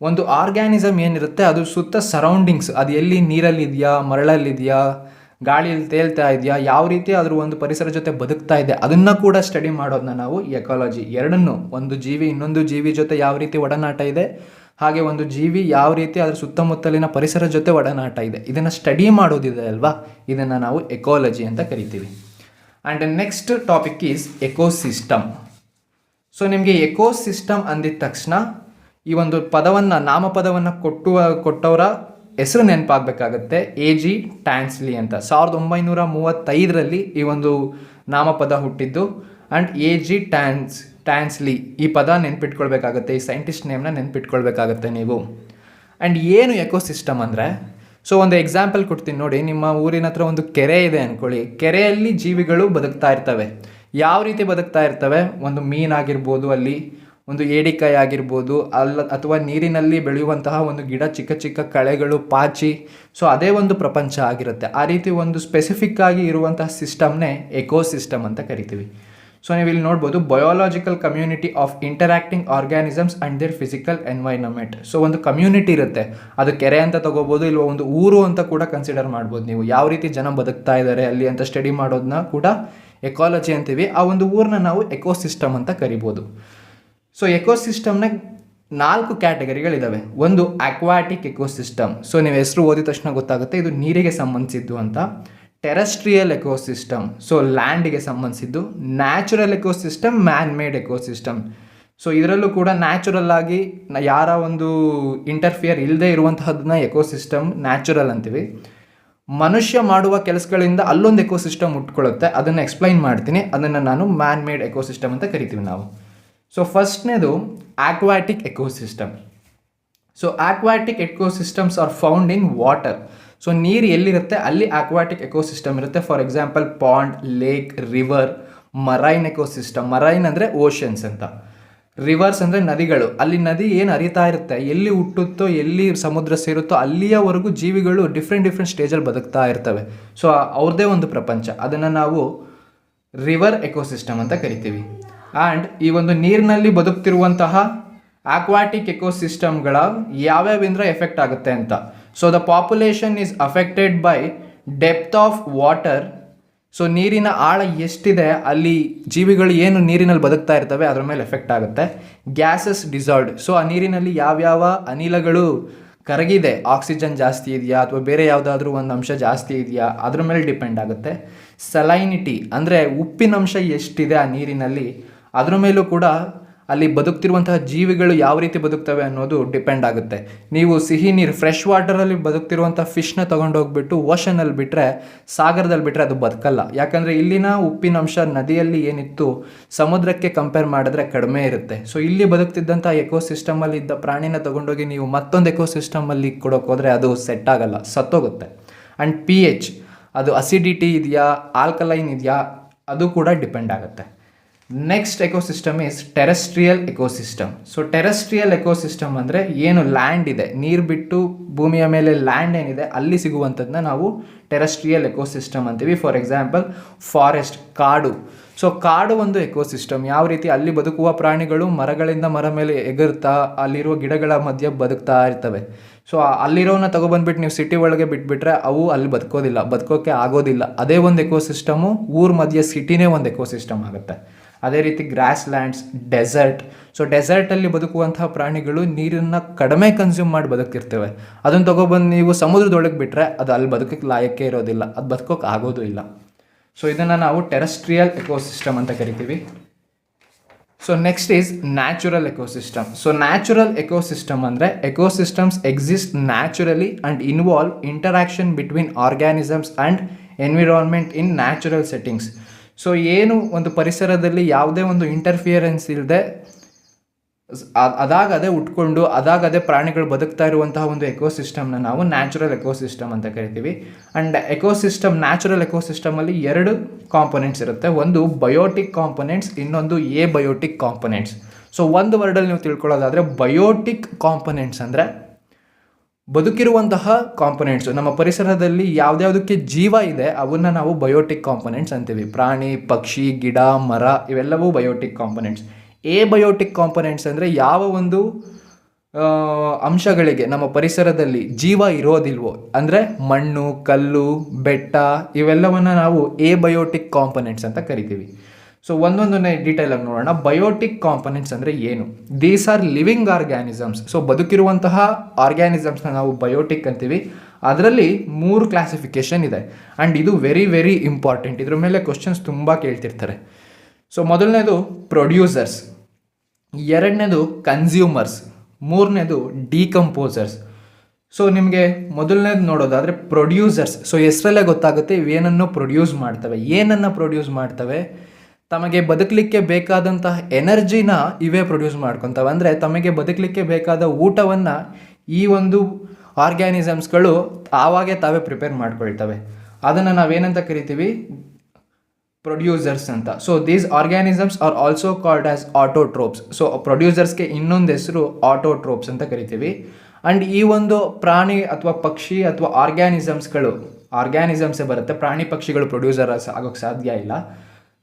ಒಂದು ಆರ್ಗ್ಯಾನಿಸಮ್ ಏನಿರುತ್ತೆ ಅದು ಸುತ್ತ ಸರೌಂಡಿಂಗ್ಸ್, ಅದು ಎಲ್ಲಿ ನೀರಲ್ಲಿದೆಯಾ, ಮರಳಲ್ಲಿದೆಯಾ, ಗಾಳಿಯಲ್ಲಿ ತೇಲ್ತಾ ಇದೆಯಾ, ಯಾವ ರೀತಿ ಅದ್ರ ಒಂದು ಪರಿಸರ ಜೊತೆ ಬದುಕ್ತಾ ಇದೆ ಅದನ್ನು ಕೂಡ ಸ್ಟಡಿ ಮಾಡೋದನ್ನ ನಾವು ಎಕಾಲಜಿ. ಎರಡನ್ನೂ, ಒಂದು ಜೀವಿ ಇನ್ನೊಂದು ಜೀವಿ ಜೊತೆ ಯಾವ ರೀತಿ ಒಡನಾಟ ಇದೆ, ಹಾಗೆ ಒಂದು ಜೀವಿ ಯಾವ ರೀತಿ ಅದ್ರ ಸುತ್ತಮುತ್ತಲಿನ ಪರಿಸರ ಜೊತೆ ಒಡನಾಟ ಇದೆ, ಇದನ್ನು ಸ್ಟಡಿ ಮಾಡೋದಿದೆ ಅಲ್ವಾ, ಇದನ್ನು ನಾವು ಎಕಾಲಜಿ ಅಂತ ಕರಿತೀವಿ. And next topic is ecosystem. So ನಿಮಗೆ ಎಕೋಸಿಸ್ಟಮ್ ಅಂದಿದ ತಕ್ಷಣ ಈ ಒಂದು ಪದವನ್ನು, ನಾಮಪದವನ್ನು ಕೊಟ್ಟವರ ಹೆಸರು ನೆನಪಾಗಬೇಕಾಗತ್ತೆ. A.G. ಟ್ಯಾನ್ಸ್ಲಿ ಅಂತ 1935ರಲ್ಲಿ ಈ ಒಂದು ನಾಮಪದ ಹುಟ್ಟಿದ್ದು. And A.G. ಟ್ಯಾನ್ಸ್ಲಿ ಈ ಪದ ನೆನ್ಪಿಟ್ಕೊಳ್ಬೇಕಾಗತ್ತೆ, ಈ ಸೈಂಟಿಸ್ಟ್ ನೇಮ್ನ ನೆನ್ಪಿಟ್ಕೊಳ್ಬೇಕಾಗತ್ತೆ ನೀವು. ಆ್ಯಂಡ್ ಏನು ಎಕೋಸಿಸ್ಟಮ್ ಅಂದರೆ, ಸೊ ಒಂದು ಎಕ್ಸಾಂಪಲ್ ಕೊಡ್ತೀನಿ ನೋಡಿ. ನಿಮ್ಮ ಊರಿನ ಹತ್ರ ಒಂದು ಕೆರೆ ಇದೆ ಅಂದ್ಕೊಳ್ಳಿ. ಕೆರೆಯಲ್ಲಿ ಜೀವಿಗಳು ಬದುಕ್ತಾ ಇರ್ತವೆ. ಯಾವ ರೀತಿ ಬದುಕ್ತಾ ಇರ್ತವೆ? ಒಂದು ಮೀನಾಗಿರ್ಬೋದು, ಅಲ್ಲಿ ಒಂದು ಏಡಿಕಾಯಿ ಆಗಿರ್ಬೋದು, ಅಥವಾ ನೀರಿನಲ್ಲಿ ಬೆಳೆಯುವಂತಹ ಒಂದು ಗಿಡ, ಚಿಕ್ಕ ಕಳೆಗಳು, ಪಾಚಿ. ಸೊ ಅದೇ ಒಂದು ಪ್ರಪಂಚ ಆಗಿರುತ್ತೆ. ಆ ರೀತಿ ಒಂದು ಸ್ಪೆಸಿಫಿಕ್ ಆಗಿ ಇರುವಂತಹ ಸಿಸ್ಟಮ್ನೇ ಎಕೋಸಿಸ್ಟಮ್ ಅಂತ ಕರಿತೀವಿ. ಸೊ ನೀವು ಇಲ್ಲಿ ನೋಡ್ಬೋದು, biological community of interacting organisms and their physical environment. So ಒಂದು ಕಮ್ಯುನಿಟಿ ಇರುತ್ತೆ, ಅದು ಕೆರೆ ಅಂತ ತಗೋಬೋದು, ಇಲ್ಲ ಒಂದು ಊರು ಅಂತ ಕೂಡ ಕನ್ಸಿಡರ್ ಮಾಡ್ಬೋದು ನೀವು. ಯಾವ ರೀತಿ ಜನ ಬದುಕ್ತಾ ಇದ್ದಾರೆ ಅಲ್ಲಿ ಅಂತ ಸ್ಟಡಿ ಮಾಡೋದನ್ನ ಕೂಡ ಎಕಾಲಜಿ ಅಂತೀವಿ. ಆ ಒಂದು ಊರನ್ನ ನಾವು ಎಕೋಸಿಸ್ಟಮ್ ಅಂತ ಕರಿಬೋದು. ಸೊ ಎಕೋಸಿಸ್ಟಮ್ನ 4 ಕ್ಯಾಟಗರಿಗಳಿದ್ದಾವೆ. ಒಂದು ಅಕ್ವಾಟಿಕ್ ಎಕೋಸಿಸ್ಟಮ್. ಸೊ ನೀವು ಹೆಸರು ಓದಿದ ತಕ್ಷಣ ಗೊತ್ತಾಗುತ್ತೆ ಇದು ನೀರಿಗೆ ಸಂಬಂಧಿಸಿದ್ದು ಅಂತ. ಟೆರೆಸ್ಟ್ರಿಯಲ್ ಎಕೋಸಿಸ್ಟಮ್, ಸೊ ಲ್ಯಾಂಡಿಗೆ ಸಂಬಂಧಿಸಿದ್ದು. Natural ecosystem, man made ecosystem. So ಇದರಲ್ಲೂ ಕೂಡ ನ್ಯಾಚುರಲ್ ಆಗಿ ಯಾರ ಒಂದು ಇಂಟರ್ಫಿಯರ್ ಇಲ್ಲದೆ ಇರುವಂತಹದನ್ನ ಎಕೋಸಿಸ್ಟಮ್ ನ್ಯಾಚುರಲ್ ಅಂತೀವಿ. ಮನುಷ್ಯ ಮಾಡುವ ಕೆಲಸಗಳಿಂದ ಅಲ್ಲೊಂದು ಎಕೋಸಿಸ್ಟಮ್ ಉಟ್ಕೊಳ್ಳುತ್ತೆ, ಅದನ್ನು ಎಕ್ಸ್ಪ್ಲೈನ್ ಮಾಡ್ತೀನಿ. ಅದನ್ನು ನಾನು ಮ್ಯಾನ್ ಮೇಡ್ ಎಕೋಸಿಸ್ಟಮ್ ಅಂತ ಕರಿತೀವಿ ನಾವು. ಸೊ ಫಸ್ಟ್ನೇದು aquatic ecosystem. So aquatic ecosystems are found in water. So ನೀರು ಎಲ್ಲಿರುತ್ತೆ ಅಲ್ಲಿ ಆಕ್ವಾಟಿಕ್ ಎಕೋಸಿಸ್ಟಮ್ ಇರುತ್ತೆ. For example pond, lake, river. Marine ecosystem, marine ಅಂದರೆ ಓಷನ್ಸ್ ಅಂತ. ರಿವರ್ಸ್ ಅಂದರೆ ನದಿಗಳು, ಅಲ್ಲಿ ನದಿ ಏನು ಹರಿತಾ ಇರುತ್ತೆ, ಎಲ್ಲಿ ಹುಟ್ಟುತ್ತೋ, ಎಲ್ಲಿ ಸಮುದ್ರ ಸೇರುತ್ತೋ ಅಲ್ಲಿಯವರೆಗೂ ಜೀವಿಗಳು ಡಿಫ್ರೆಂಟ್ ಸ್ಟೇಜಲ್ಲಿ ಬದುಕ್ತಾ ಇರ್ತವೆ. ಸೊ ಅವ್ರದ್ದೇ ಒಂದು ಪ್ರಪಂಚ, ಅದನ್ನು ನಾವು ರಿವರ್ ಎಕೋಸಿಸ್ಟಮ್ ಅಂತ ಕರಿತೀವಿ. ಆ್ಯಂಡ್ ಈ ಒಂದು ನೀರಿನಲ್ಲಿ ಬದುಕ್ತಿರುವಂತಹ ಆಕ್ವಾಟಿಕ್ ಎಕೋಸಿಸ್ಟಮ್ಗಳ ಯಾವ್ಯಾವಿಂದ ಎಫೆಕ್ಟ್ ಆಗುತ್ತೆ ಅಂತ. So the population is affected by depth of water. So ನೀರಿನ ಆಳ ಎಷ್ಟಿದೆ ಅಲ್ಲಿ ಜೀವಿಗಳು ಏನು ನೀರಿನಲ್ಲಿ ಬದುಕ್ತಾ ಇರ್ತವೆ ಅದ್ರ ಮೇಲೆ ಎಫೆಕ್ಟ್ ಆಗುತ್ತೆ. Gases dissolved. ಸೊ ಆ ನೀರಿನಲ್ಲಿ ಯಾವ್ಯಾವ ಅನಿಲಗಳು ಕರಗಿದೆ, ಆಕ್ಸಿಜನ್ ಜಾಸ್ತಿ ಇದೆಯಾ ಅಥವಾ ಬೇರೆ ಯಾವುದಾದ್ರೂ ಒಂದು ಅಂಶ ಜಾಸ್ತಿ ಇದೆಯಾ ಅದ್ರ ಮೇಲೆ ಡಿಪೆಂಡ್ ಆಗುತ್ತೆ. ಸಲೈನಿಟಿ ಅಂದರೆ ಉಪ್ಪಿನಂಶ ಎಷ್ಟಿದೆ ಆ ನೀರಿನಲ್ಲಿ ಅದ್ರ ಮೇಲೂ ಕೂಡ ಅಲ್ಲಿ ಬದುಕ್ತಿರುವಂತಹ ಜೀವಿಗಳು ಯಾವ ರೀತಿ ಬದುಕ್ತವೆ ಅನ್ನೋದು ಡಿಪೆಂಡ್ ಆಗುತ್ತೆ. ನೀವು ಸಿಹಿ ನೀರು, ಫ್ರೆಶ್ ವಾಟರಲ್ಲಿ ಬದುಕ್ತಿರುವಂಥ ಫಿಶ್ನ ತೊಗೊಂಡೋಗ್ಬಿಟ್ಟು ಓಷನಲ್ಲಿ ಬಿಟ್ಟರೆ, ಸಾಗರದಲ್ಲಿ ಬಿಟ್ಟರೆ ಅದು ಬದುಕಲ್ಲ. ಯಾಕಂದರೆ ಇಲ್ಲಿನ ಉಪ್ಪಿನಂಶ ನದಿಯಲ್ಲಿ ಏನಿತ್ತು ಸಮುದ್ರಕ್ಕೆ ಕಂಪೇರ್ ಮಾಡಿದ್ರೆ ಕಡಿಮೆ ಇರುತ್ತೆ. ಸೊ ಇಲ್ಲಿ ಬದುಕ್ತಿದ್ದಂಥ ಎಕೋಸಿಸ್ಟಮಲ್ಲಿ ಇದ್ದ ಪ್ರಾಣಿನ ತೊಗೊಂಡೋಗಿ ನೀವು ಮತ್ತೊಂದು ಎಕೋಸಿಸ್ಟಮಲ್ಲಿ ಕೊಡೋಕೆ ಹೋದರೆ ಅದು ಸೆಟ್ ಆಗಲ್ಲ, ಸತ್ತೋಗುತ್ತೆ. ಆ್ಯಂಡ್ pH, ಅದು ಅಸಿಡಿಟಿ ಇದೆಯಾ, ಆಲ್ಕಲೈನ್ ಇದೆಯಾ ಅದು ಕೂಡ ಡಿಪೆಂಡ್ ಆಗುತ್ತೆ. Next ecosystem is terrestrial ecosystem. So terrestrial ecosystem ಅಂದರೆ ಏನು ಲ್ಯಾಂಡ್ ಇದೆ, ನೀರು ಬಿಟ್ಟು ಭೂಮಿಯ ಮೇಲೆ ಲ್ಯಾಂಡ್ ಏನಿದೆ ಅಲ್ಲಿ ಸಿಗುವಂಥದ್ದನ್ನ ನಾವು ಟೆರೆಸ್ಟ್ರಿಯಲ್ ಎಕೋಸಿಸ್ಟಮ್ ಅಂತೀವಿ. ಫಾರ್ ಎಕ್ಸಾಂಪಲ್ ಫಾರೆಸ್ಟ್, ಕಾಡು. ಸೊ ಕಾಡು ಒಂದು ಎಕೋಸಿಸ್ಟಮ್. ಯಾವ ರೀತಿ ಅಲ್ಲಿ ಬದುಕುವ ಪ್ರಾಣಿಗಳು ಮರಗಳಿಂದ ಮರ ಮೇಲೆ ಎಗರ್ತಾ ಅಲ್ಲಿರುವ ಗಿಡಗಳ ಮಧ್ಯೆ ಬದುಕ್ತಾ ಇರ್ತವೆ. ಸೊ ಅಲ್ಲಿರೋನ ತಗೊಬಂದ್ಬಿಟ್ಟು ನೀವು ಸಿಟಿ ಒಳಗೆ ಬಿಟ್ಬಿಟ್ರೆ ಅವು ಅಲ್ಲಿ ಬದುಕೋಕೆ ಆಗೋದಿಲ್ಲ. ಅದೇ ಒಂದು ಎಕೋಸಿಸ್ಟಮು ಊರ ಮಧ್ಯೆ ಸಿಟಿನೇ ಒಂದು ಎಕೋಸಿಸ್ಟಮ್ ಆಗುತ್ತೆ. ಅದೇ ರೀತಿ ಗ್ರಾಸ್ ಲ್ಯಾಂಡ್ಸ್, ಡೆಸರ್ಟ್. ಸೊ ಡೆಸರ್ಟಲ್ಲಿ ಬದುಕುವಂತಹ ಪ್ರಾಣಿಗಳು ನೀರನ್ನು ಕಡಿಮೆ ಕನ್ಸ್ಯೂಮ್ ಮಾಡಿ ಬದುಕ್ತಿರ್ತವೆ. ಅದನ್ನು ತೊಗೊಬಂದು ನೀವು ಸಮುದ್ರದೊಳಗೆ ಬಿಟ್ಟರೆ ಅದು ಅಲ್ಲಿ ಬದುಕಕ್ಕೆ ಲಾಯಕ್ಕೆ ಇರೋದಿಲ್ಲ, ಅದು ಬದುಕೋಕೆ ಆಗೋದು ಇಲ್ಲ. ಸೊ ಇದನ್ನು ನಾವು ಟೆರೆಸ್ಟ್ರಿಯಲ್ ಎಕೋಸಿಸ್ಟಮ್ ಅಂತ ಕರಿತೀವಿ. So next is natural ecosystem. So natural ecosystem ಅಂದರೆ ecosystems exist naturally and involve interaction between organisms and environment in natural settings. So ಏನು ಒಂದು ಪರಿಸರದಲ್ಲಿ ಯಾವುದೇ ಒಂದು ಇಂಟರ್ಫಿಯರೆನ್ಸ್ ಇಲ್ಲದೆ ಅದಾಗದೇ ಉಟ್ಕೊಂಡು ಅದಾಗದೇ ಪ್ರಾಣಿಗಳು ಬದುಕ್ತಾ ಇರುವಂತಹ ಒಂದು ಎಕೋಸಿಸ್ಟಮ್ನ ನಾವು ನ್ಯಾಚುರಲ್ ಎಕೋಸಿಸ್ಟಮ್ ಅಂತ ಕರಿತೀವಿ. ಆ್ಯಂಡ್ ನ್ಯಾಚುರಲ್ ಎಕೋಸಿಸ್ಟಮಲ್ಲಿ 2 ಕಾಂಪೊನೆಂಟ್ಸ್ ಇರುತ್ತೆ. ಒಂದು ಬಯೋಟಿಕ್ ಕಾಂಪೊನೆಂಟ್ಸ್, ಇನ್ನೊಂದು ಬಯೋಟಿಕ್ ಕಾಂಪೊನೆಂಟ್ಸ್. ಸೊ ಒಂದು ವರ್ಡಲ್ಲಿ ನೀವು ತಿಳ್ಕೊಳ್ಳೋದಾದರೆ ಬಯೋಟಿಕ್ ಕಾಂಪೊನೆಂಟ್ಸ್ ಅಂದರೆ ಬದುಕಿರುವಂತಹ ಕಾಂಪೊನೆಂಟ್ಸು. ನಮ್ಮ ಪರಿಸರದಲ್ಲಿ ಯಾವುದ್ಯಾವುದಕ್ಕೆ ಜೀವ ಇದೆ ಅವನ್ನ ನಾವು ಬಯೋಟಿಕ್ ಕಾಂಪೊನೆಂಟ್ಸ್ ಅಂತೀವಿ. ಪ್ರಾಣಿ, ಪಕ್ಷಿ, ಗಿಡ, ಮರ ಇವೆಲ್ಲವೂ ಬಯೋಟಿಕ್ ಕಾಂಪೊನೆಂಟ್ಸ್. ಬಯೋಟಿಕ್ ಕಾಂಪೊನೆಂಟ್ಸ್ ಅಂದರೆ ಯಾವ ಒಂದು ಅಂಶಗಳಿಗೆ ನಮ್ಮ ಪರಿಸರದಲ್ಲಿ ಜೀವ ಇರೋದಿಲ್ವೋ, ಅಂದರೆ ಮಣ್ಣು, ಕಲ್ಲು, ಬೆಟ್ಟ ಇವೆಲ್ಲವನ್ನು ನಾವು ಬಯೋಟಿಕ್ ಕಾಂಪೊನೆಂಟ್ಸ್ ಅಂತ ಕರಿತೀವಿ. ಸೊ ಒಂದೊಂದನ್ನೇ ಡೀಟೇಲ್ ಆಗಿ ನೋಡೋಣ. ಬಯೋಟಿಕ್ ಕಾಂಪೊನೆಂಟ್ಸ್ ಅಂದರೆ ಏನು? These are living organisms. So ಬದುಕಿರುವಂತಹ ಆರ್ಗ್ಯಾನಿಸಮ್ಸ್ನ ನಾವು ಬಯೋಟಿಕ್ ಅಂತೀವಿ. ಅದರಲ್ಲಿ 3 ಕ್ಲಾಸಿಫಿಕೇಶನ್ ಇದೆ ಆ್ಯಂಡ್ ಇದು ವೆರಿ ವೆರಿ ಇಂಪಾರ್ಟೆಂಟ್. ಇದ್ರ ಮೇಲೆ ಕ್ವಶನ್ಸ್ ತುಂಬ ಕೇಳ್ತಿರ್ತಾರೆ. ಸೊ ಮೊದಲನೇದು ಪ್ರೊಡ್ಯೂಸರ್ಸ್, ಎರಡನೇದು ಕನ್ಸ್ಯೂಮರ್ಸ್, ಮೂರನೇದು ಡಿಕಂಪೋಸರ್ಸ್. ಸೊ ನಿಮಗೆ ಮೊದಲನೇದು ನೋಡೋದಾದರೆ ಪ್ರೊಡ್ಯೂಸರ್ಸ್. ಸೊ ಹೆಸರಲ್ಲೇ ಗೊತ್ತಾಗುತ್ತೆ ಇವೇನನ್ನು ಪ್ರೊಡ್ಯೂಸ್ ಮಾಡ್ತವೆ. ಏನನ್ನು ಪ್ರೊಡ್ಯೂಸ್ ಮಾಡ್ತವೆ? ತಮಗೆ ಬದುಕಲಿಕ್ಕೆ ಬೇಕಾದಂತಹ ಎನರ್ಜಿನ ಇವೇ ಪ್ರೊಡ್ಯೂಸ್ ಮಾಡ್ಕೊತವೆ. ಅಂದರೆ ತಮಗೆ ಬದುಕಲಿಕ್ಕೆ ಬೇಕಾದ ಊಟವನ್ನು ಈ ಒಂದು ಆರ್ಗ್ಯಾನಿಸಮ್ಸ್ಗಳು ಆವಾಗೇ ತಾವೇ ಪ್ರಿಪೇರ್ ಮಾಡ್ಕೊಳ್ತವೆ. ಅದನ್ನು ನಾವೇನಂತ ಕರಿತೀವಿ? ಪ್ರೊಡ್ಯೂಸರ್ಸ್ ಅಂತ. So these organisms are also called as autotrophs. So ಪ್ರೊಡ್ಯೂಸರ್ಸ್ಗೆ ಇನ್ನೊಂದು ಹೆಸರು ಆಟೋಟ್ರೋಪ್ಸ್ ಅಂತ ಕರಿತೀವಿ. ಆ್ಯಂಡ್ ಈ ಒಂದು ಪ್ರಾಣಿ ಅಥವಾ ಪಕ್ಷಿ ಅಥವಾ ಆರ್ಗ್ಯಾನಿಸಮ್ಸೇ ಬರುತ್ತೆ, ಪ್ರಾಣಿ ಪಕ್ಷಿಗಳು ಪ್ರೊಡ್ಯೂಸರ್ಸ್ ಆಗೋಕ್ಕೆ ಸಾಧ್ಯ ಇಲ್ಲ.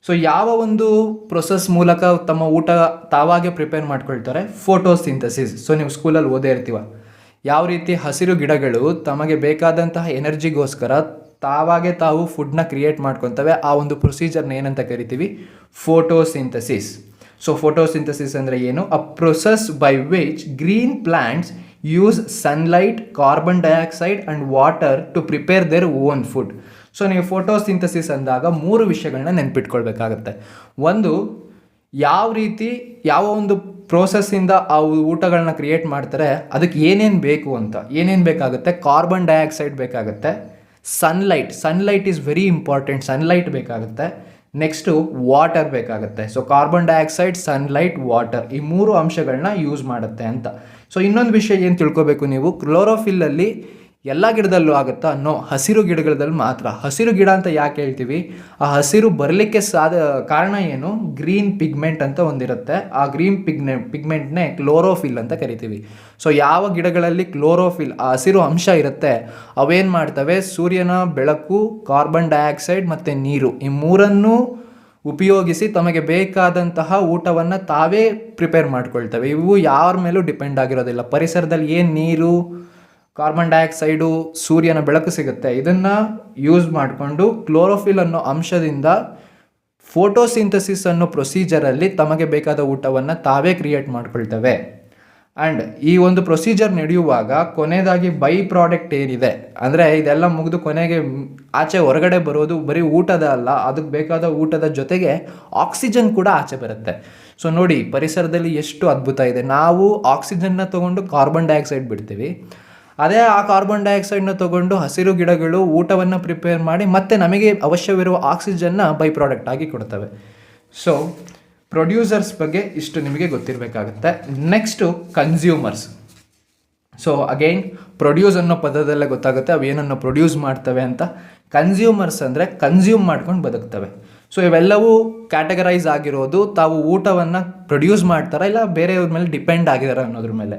ಸೊ ಯಾವ ಒಂದು ಪ್ರೊಸೆಸ್ ಮೂಲಕ ತಮ್ಮ ಊಟ ತಾವಾಗೆ ಪ್ರಿಪೇರ್ ಮಾಡ್ಕೊಳ್ತಾರೆ? ಫೋಟೋಸಿಂಥಸಿಸ್. ಸೊ ನೀವು ಸ್ಕೂಲಲ್ಲಿ ಓದೇ ಇರ್ತೀವ ಯಾವ ರೀತಿ ಹಸಿರು ಗಿಡಗಳು ತಮಗೆ ಬೇಕಾದಂತಹ ಎನರ್ಜಿಗೋಸ್ಕರ ತಾವಾಗೆ ತಾವು ಫುಡ್ನ ಕ್ರಿಯೇಟ್ ಮಾಡ್ಕೊತವೆ. ಆ ಒಂದು ಪ್ರೊಸೀಜರ್ನ ಏನಂತ ಕರಿತೀವಿ? ಫೋಟೋಸಿಂಥಸಿಸ್. ಸೊ ಫೋಟೋಸಿಂಥಸಿಸ್ ಅಂದರೆ ಏನು? A process by which green plants use sunlight, carbon dioxide and water to prepare their own food. So ನೀವು ಫೋಟೋಸಿಂಥಸಿಸ್ ಅಂದಾಗ 3 ವಿಷಯಗಳನ್ನ ನೆನ್ಪಿಟ್ಕೊಳ್ಬೇಕಾಗತ್ತೆ. ಒಂದು, ಯಾವ ಒಂದು ಪ್ರೋಸೆಸ್ಸಿಂದ ಆ ಊಟಗಳನ್ನ ಕ್ರಿಯೇಟ್ ಮಾಡ್ತಾರೆ, ಅದಕ್ಕೆ ಏನೇನು ಬೇಕು ಅಂತ. ಏನೇನು ಬೇಕಾಗುತ್ತೆ? ಕಾರ್ಬನ್ ಡೈಆಕ್ಸೈಡ್ ಬೇಕಾಗುತ್ತೆ, sunlight is very important, sunlight ಬೇಕಾಗುತ್ತೆ, ನೆಕ್ಸ್ಟು ವಾಟರ್ ಬೇಕಾಗುತ್ತೆ. So carbon dioxide, sunlight, water ಈ 3 ಅಂಶಗಳನ್ನ ಯೂಸ್ ಮಾಡುತ್ತೆ ಅಂತ. ಸೊ ಇನ್ನೊಂದು ವಿಷಯ ಏನು ತಿಳ್ಕೊಬೇಕು ನೀವು, ಕ್ಲೋರೋಫಿಲ್ಲಲ್ಲಿ ಎಲ್ಲ ಗಿಡದಲ್ಲೂ ಆಗುತ್ತಾ? ನೋ, ಹಸಿರು ಗಿಡಗಳಲ್ಲಿ ಮಾತ್ರ. ಹಸಿರು ಗಿಡ ಅಂತ ಯಾಕೆ ಹೇಳ್ತೀವಿ? ಆ ಹಸಿರು ಬರಲಿಕ್ಕೆ ಕಾರಣ ಏನು? ಗ್ರೀನ್ ಪಿಗ್ಮೆಂಟ್ ಅಂತ ಒಂದಿರುತ್ತೆ. ಆ ಗ್ರೀನ್ ಪಿಗ್ಮೆಂಟ್ನೇ ಕ್ಲೋರೋಫಿಲ್ ಅಂತ ಕರಿತೀವಿ. ಸೊ ಯಾವ ಗಿಡಗಳಲ್ಲಿ ಕ್ಲೋರೋಫಿಲ್, ಆ ಹಸಿರು ಅಂಶ ಇರುತ್ತೆ, ಅವೇನು ಮಾಡ್ತವೆ? ಸೂರ್ಯನ ಬೆಳಕು, ಕಾರ್ಬನ್ ಡೈಆಕ್ಸೈಡ್ ಮತ್ತು ನೀರು ಈ 3 ಉಪಯೋಗಿಸಿ ತಮಗೆ ಬೇಕಾದಂತಹ ಊಟವನ್ನು ತಾವೇ ಪ್ರಿಪೇರ್ ಮಾಡ್ಕೊಳ್ತವೆ. ಇವು ಯಾರ ಮೇಲೂ ಡಿಪೆಂಡ್ ಆಗಿರೋದಿಲ್ಲ. ಪರಿಸರದಲ್ಲಿ ಏನು ನೀರು, ಕಾರ್ಬನ್ ಡೈಆಕ್ಸೈಡು, ಸೂರ್ಯನ ಬೆಳಕು ಸಿಗುತ್ತೆ, ಇದನ್ನು ಯೂಸ್ ಮಾಡಿಕೊಂಡು ಕ್ಲೋರೋಫಿಲ್ ಅನ್ನೋ ಅಂಶದಿಂದ ಫೋಟೋಸಿಂಥಸಿಸ್ ಅನ್ನೋ ಪ್ರೊಸೀಜರಲ್ಲಿ ತಮಗೆ ಬೇಕಾದ ಊಟವನ್ನು ತಾವೇ ಕ್ರಿಯೇಟ್ ಮಾಡ್ಕೊಳ್ತವೆ. ಆ್ಯಂಡ್ ಈ ಒಂದು ಪ್ರೊಸೀಜರ್ ನಡೆಯುವಾಗ ಕೊನೆಯದಾಗಿ ಬೈ ಪ್ರಾಡಕ್ಟ್ ಏನಿದೆ, ಅಂದರೆ ಇದೆಲ್ಲ ಮುಗಿದು ಕೊನೆಗೆ ಆಚೆ ಹೊರಗಡೆ ಬರೋದು ಬರೀ ಊಟದ ಅಲ್ಲ, ಅದಕ್ಕೆ ಬೇಕಾದ ಊಟದ ಜೊತೆಗೆ ಆಕ್ಸಿಜನ್ ಕೂಡ ಆಚೆ ಬರುತ್ತೆ. ಸೊ ನೋಡಿ ಪರಿಸರದಲ್ಲಿ ಎಷ್ಟು ಅದ್ಭುತ ಇದೆ. ನಾವು ಆಕ್ಸಿಜನ್ನ ತೊಗೊಂಡು ಕಾರ್ಬನ್ ಡೈಆಕ್ಸೈಡ್ ಬಿಡ್ತೀವಿ, ಅದೇ ಆ ಕಾರ್ಬನ್ ಡೈಆಕ್ಸೈಡ್ನ ತೊಗೊಂಡು ಹಸಿರು ಗಿಡಗಳು ಊಟವನ್ನು ಪ್ರಿಪೇರ್ ಮಾಡಿ ಮತ್ತೆ ನಮಗೆ ಅವಶ್ಯವಿರುವ ಆಕ್ಸಿಜನ್ನ ಬೈ ಪ್ರಾಡಕ್ಟ್ ಆಗಿ ಕೊಡ್ತವೆ. ಸೊ ಪ್ರೊಡ್ಯೂಸರ್ಸ್ ಬಗ್ಗೆ ಇಷ್ಟು ನಿಮಗೆ ಗೊತ್ತಿರಬೇಕಾಗುತ್ತೆ. Next consumers. So again produce ಅನ್ನೋ ಪದದಲ್ಲೇ ಗೊತ್ತಾಗುತ್ತೆ ಅವು ಏನನ್ನು ಪ್ರೊಡ್ಯೂಸ್ ಮಾಡ್ತವೆ ಅಂತ. ಕನ್ಸ್ಯೂಮರ್ಸ್ ಅಂದರೆ ಕನ್ಸ್ಯೂಮ್ ಮಾಡ್ಕೊಂಡು ಬದುಕ್ತವೆ. ಸೊ ಇವೆಲ್ಲವೂ ಕ್ಯಾಟಗರೈಸ್ ಆಗಿರೋದು ತಾವು ಊಟವನ್ನು ಪ್ರೊಡ್ಯೂಸ್ ಮಾಡ್ತಾರಾ ಇಲ್ಲ ಬೇರೆಯವ್ರ ಮೇಲೆ ಡಿಪೆಂಡ್ ಆಗಿದ್ದಾರೆ ಅನ್ನೋದ್ರ ಮೇಲೆ.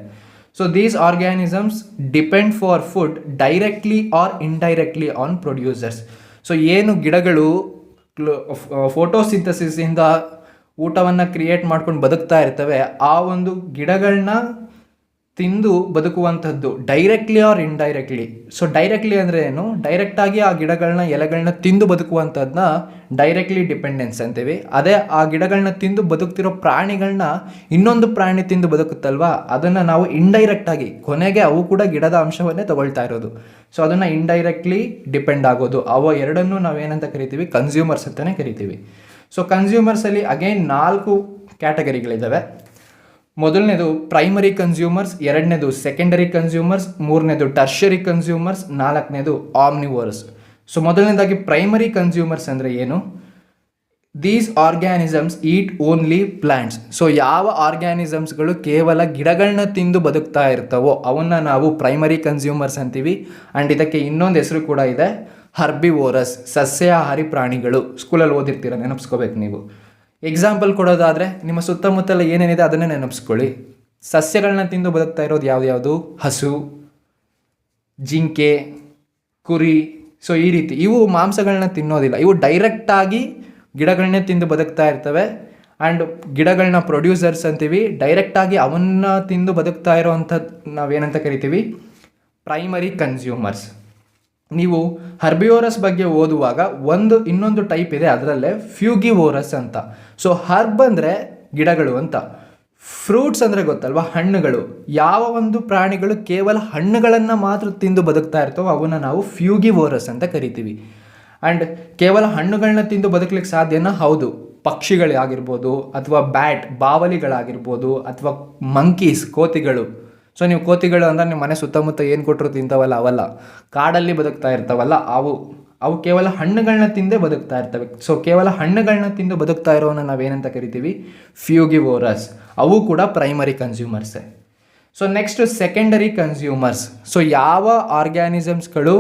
So these organisms depend for food directly or indirectly on producers. So ಏನು ಗಿಡಗಳು ಫೋಟೋಸಿಂಥಸಿಸಿಂದ ಊಟವನ್ನು ಕ್ರಿಯೇಟ್ ಮಾಡ್ಕೊಂಡು ಬದುಕ್ತಾ ಇರ್ತವೆ, ಆ ಒಂದು ಗಿಡಗಳನ್ನ ತಿಂದು ಬದುಕುವಂಥದ್ದು directly or indirectly. So directly ಅಂದರೆ ಏನು, ಡೈರೆಕ್ಟಾಗಿ ಆ ಗಿಡಗಳನ್ನ ಎಲೆಗಳನ್ನ ತಿಂದು ಬದುಕುವಂಥದ್ದನ್ನ ಡೈರೆಕ್ಟ್ಲಿ ಡಿಪೆಂಡೆನ್ಸ್ ಅಂತೀವಿ. ಅದೇ ಆ ಗಿಡಗಳನ್ನ ತಿಂದು ಬದುಕ್ತಿರೋ ಪ್ರಾಣಿಗಳನ್ನ ಇನ್ನೊಂದು ಪ್ರಾಣಿ ತಿಂದು ಬದುಕುತ್ತಲ್ವಾ, ಅದನ್ನು ನಾವು ಇಂಡೈರೆಕ್ಟಾಗಿ, ಕೊನೆಗೆ ಅವು ಕೂಡ ಗಿಡದ ಅಂಶವನ್ನೇ ತಗೊಳ್ತಾ ಇರೋದು. ಸೊ ಅದನ್ನು ಇಂಡೈರೆಕ್ಟ್ಲಿ ಡಿಪೆಂಡ್ ಆಗೋದು. ಅವು ಎರಡನ್ನೂ ನಾವೇನಂತ ಕರಿತೀವಿ, ಕನ್ಸ್ಯೂಮರ್ಸ್ ಅಂತಲೇ ಕರಿತೀವಿ. ಸೊ ಕನ್ಸ್ಯೂಮರ್ಸಲ್ಲಿ ಅಗೈನ್ 4 ಕ್ಯಾಟಗರಿಗಳಿದ್ದಾವೆ. ಮೊದಲನೇದು ಪ್ರೈಮರಿ ಕನ್ಸ್ಯೂಮರ್ಸ್, ಎರಡನೇದು ಸೆಕೆಂಡರಿ ಕನ್ಸ್ಯೂಮರ್ಸ್, ಮೂರನೇದು ಟರ್ಷರಿ ಕನ್ಸ್ಯೂಮರ್ಸ್, ನಾಲ್ಕನೇದು ಆಮ್ನಿವೋರಸ್. ಸೊ ಮೊದಲನೇದಾಗಿ ಪ್ರೈಮರಿ ಕನ್ಸ್ಯೂಮರ್ಸ್ ಅಂದರೆ ಏನು? These organisms eat only plants. So ಯಾವ ಆರ್ಗ್ಯಾನಿಸಮ್ಸ್ಗಳು ಕೇವಲ ಗಿಡಗಳನ್ನ ತಿಂದು ಬದುಕ್ತಾ ಇರ್ತವೋ ಅವನ್ನ ನಾವು ಪ್ರೈಮರಿ ಕನ್ಸ್ಯೂಮರ್ಸ್ ಅಂತೀವಿ. ಆ್ಯಂಡ್ ಇದಕ್ಕೆ ಇನ್ನೊಂದು ಹೆಸರು ಕೂಡ ಇದೆ, ಹರ್ಬಿವೋರಸ್, ಸಸ್ಯಾಹಾರಿ ಪ್ರಾಣಿಗಳು. ಸ್ಕೂಲಲ್ಲಿ ಓದಿರ್ತೀರ, ನೆನಪಿಸ್ಕೋಬೇಕು ನೀವು. ಎಕ್ಸಾಂಪಲ್ ಕೊಡೋದಾದರೆ ನಿಮ್ಮ ಸುತ್ತಮುತ್ತಲ ಏನೇನಿದೆ ಅದನ್ನೇ ನೆನಪಿಸ್ಕೊಳ್ಳಿ. ಸಸ್ಯಗಳನ್ನ ತಿಂದು ಬದುಕ್ತಾ ಇರೋದು ಯಾವ್ದು? ಹಸು, ಜಿಂಕೆ, ಕುರಿ. ಸೊ ಈ ರೀತಿ ಇವು ಮಾಂಸಗಳನ್ನ ತಿನ್ನೋದಿಲ್ಲ, ಇವು ಡೈರೆಕ್ಟಾಗಿ ಗಿಡಗಳನ್ನೇ ತಿಂದು ಬದುಕ್ತಾ ಇರ್ತವೆ. ಆ್ಯಂಡ್ ಗಿಡಗಳನ್ನ ಪ್ರೊಡ್ಯೂಸರ್ಸ್ ಅಂತೀವಿ. ಡೈರೆಕ್ಟಾಗಿ ಅವನ್ನ ತಿಂದು ಬದುಕ್ತಾ ಇರೋವಂಥದ್ದು ನಾವೇನಂತ ಕರಿತೀವಿ, ಪ್ರೈಮರಿ ಕನ್ಸ್ಯೂಮರ್ಸ್. ನೀವು ಹರ್ಬಿವೋರಸ್ ಬಗ್ಗೆ ಓದುವಾಗ ಇನ್ನೊಂದು ಟೈಪ್ ಇದೆ, ಅದರಲ್ಲೇ ಫ್ಯೂಗಿವೋರಸ್ ಅಂತ. ಸೊ ಹರ್ಬ್ ಅಂದರೆ ಗಿಡಗಳು ಅಂತ, ಫ್ರೂಟ್ಸ್ ಅಂದರೆ ಗೊತ್ತಲ್ವಾ, ಹಣ್ಣುಗಳು. ಯಾವ ಒಂದು ಪ್ರಾಣಿಗಳು ಕೇವಲ ಹಣ್ಣುಗಳನ್ನು ಮಾತ್ರ ತಿಂದು ಬದುಕ್ತಾ ಇರ್ತವೋ ಅವನ್ನ ನಾವು ಫ್ಯೂಗಿವೋರಸ್ ಅಂತ ಕರಿತೀವಿ. ಆ್ಯಂಡ್ ಕೇವಲ ಹಣ್ಣುಗಳನ್ನ ತಿಂದು ಬದುಕಲಿಕ್ಕೆ ಸಾಧ್ಯನಾ? ಹೌದು. ಪಕ್ಷಿಗಳಾಗಿರ್ಬೋದು, ಅಥವಾ ಬಾವಲಿಗಳಾಗಿರ್ಬೋದು, ಅಥವಾ ಮಂಕೀಸ್, ಕೋತಿಗಳು. ಸೊ ನೀವು ಕೋತಿಗಳು ಅಂದರೆ ನಿಮ್ಮ ಮನೆ ಸುತ್ತಮುತ್ತ ಏನು ಕೊಟ್ಟರು ತಿಂತವಲ್ಲ, ಅವಲ್ಲ. ಕಾಡಲ್ಲಿ ಬದುಕ್ತಾ ಇರ್ತಾವಲ್ಲ ಅವು ಕೇವಲ ಹಣ್ಣುಗಳನ್ನ ತಿಂದೇ ಬದುಕ್ತಾ ಇರ್ತವೆ. ಸೊ ಕೇವಲ ಹಣ್ಣುಗಳನ್ನ ತಿಂದು ಬದುಕ್ತಾ ಇರೋವನ್ನ ನಾವೇನಂತ ಕರಿತೀವಿ, ಫ್ಯೂಗಿವೋರಸ್. ಅವು ಕೂಡ ಪ್ರೈಮರಿ ಕನ್ಸ್ಯೂಮರ್ಸೇ. So next secondary consumers. So ಯಾವ ಆರ್ಗ್ಯಾನಿಸಮ್ಸ್ಗಳು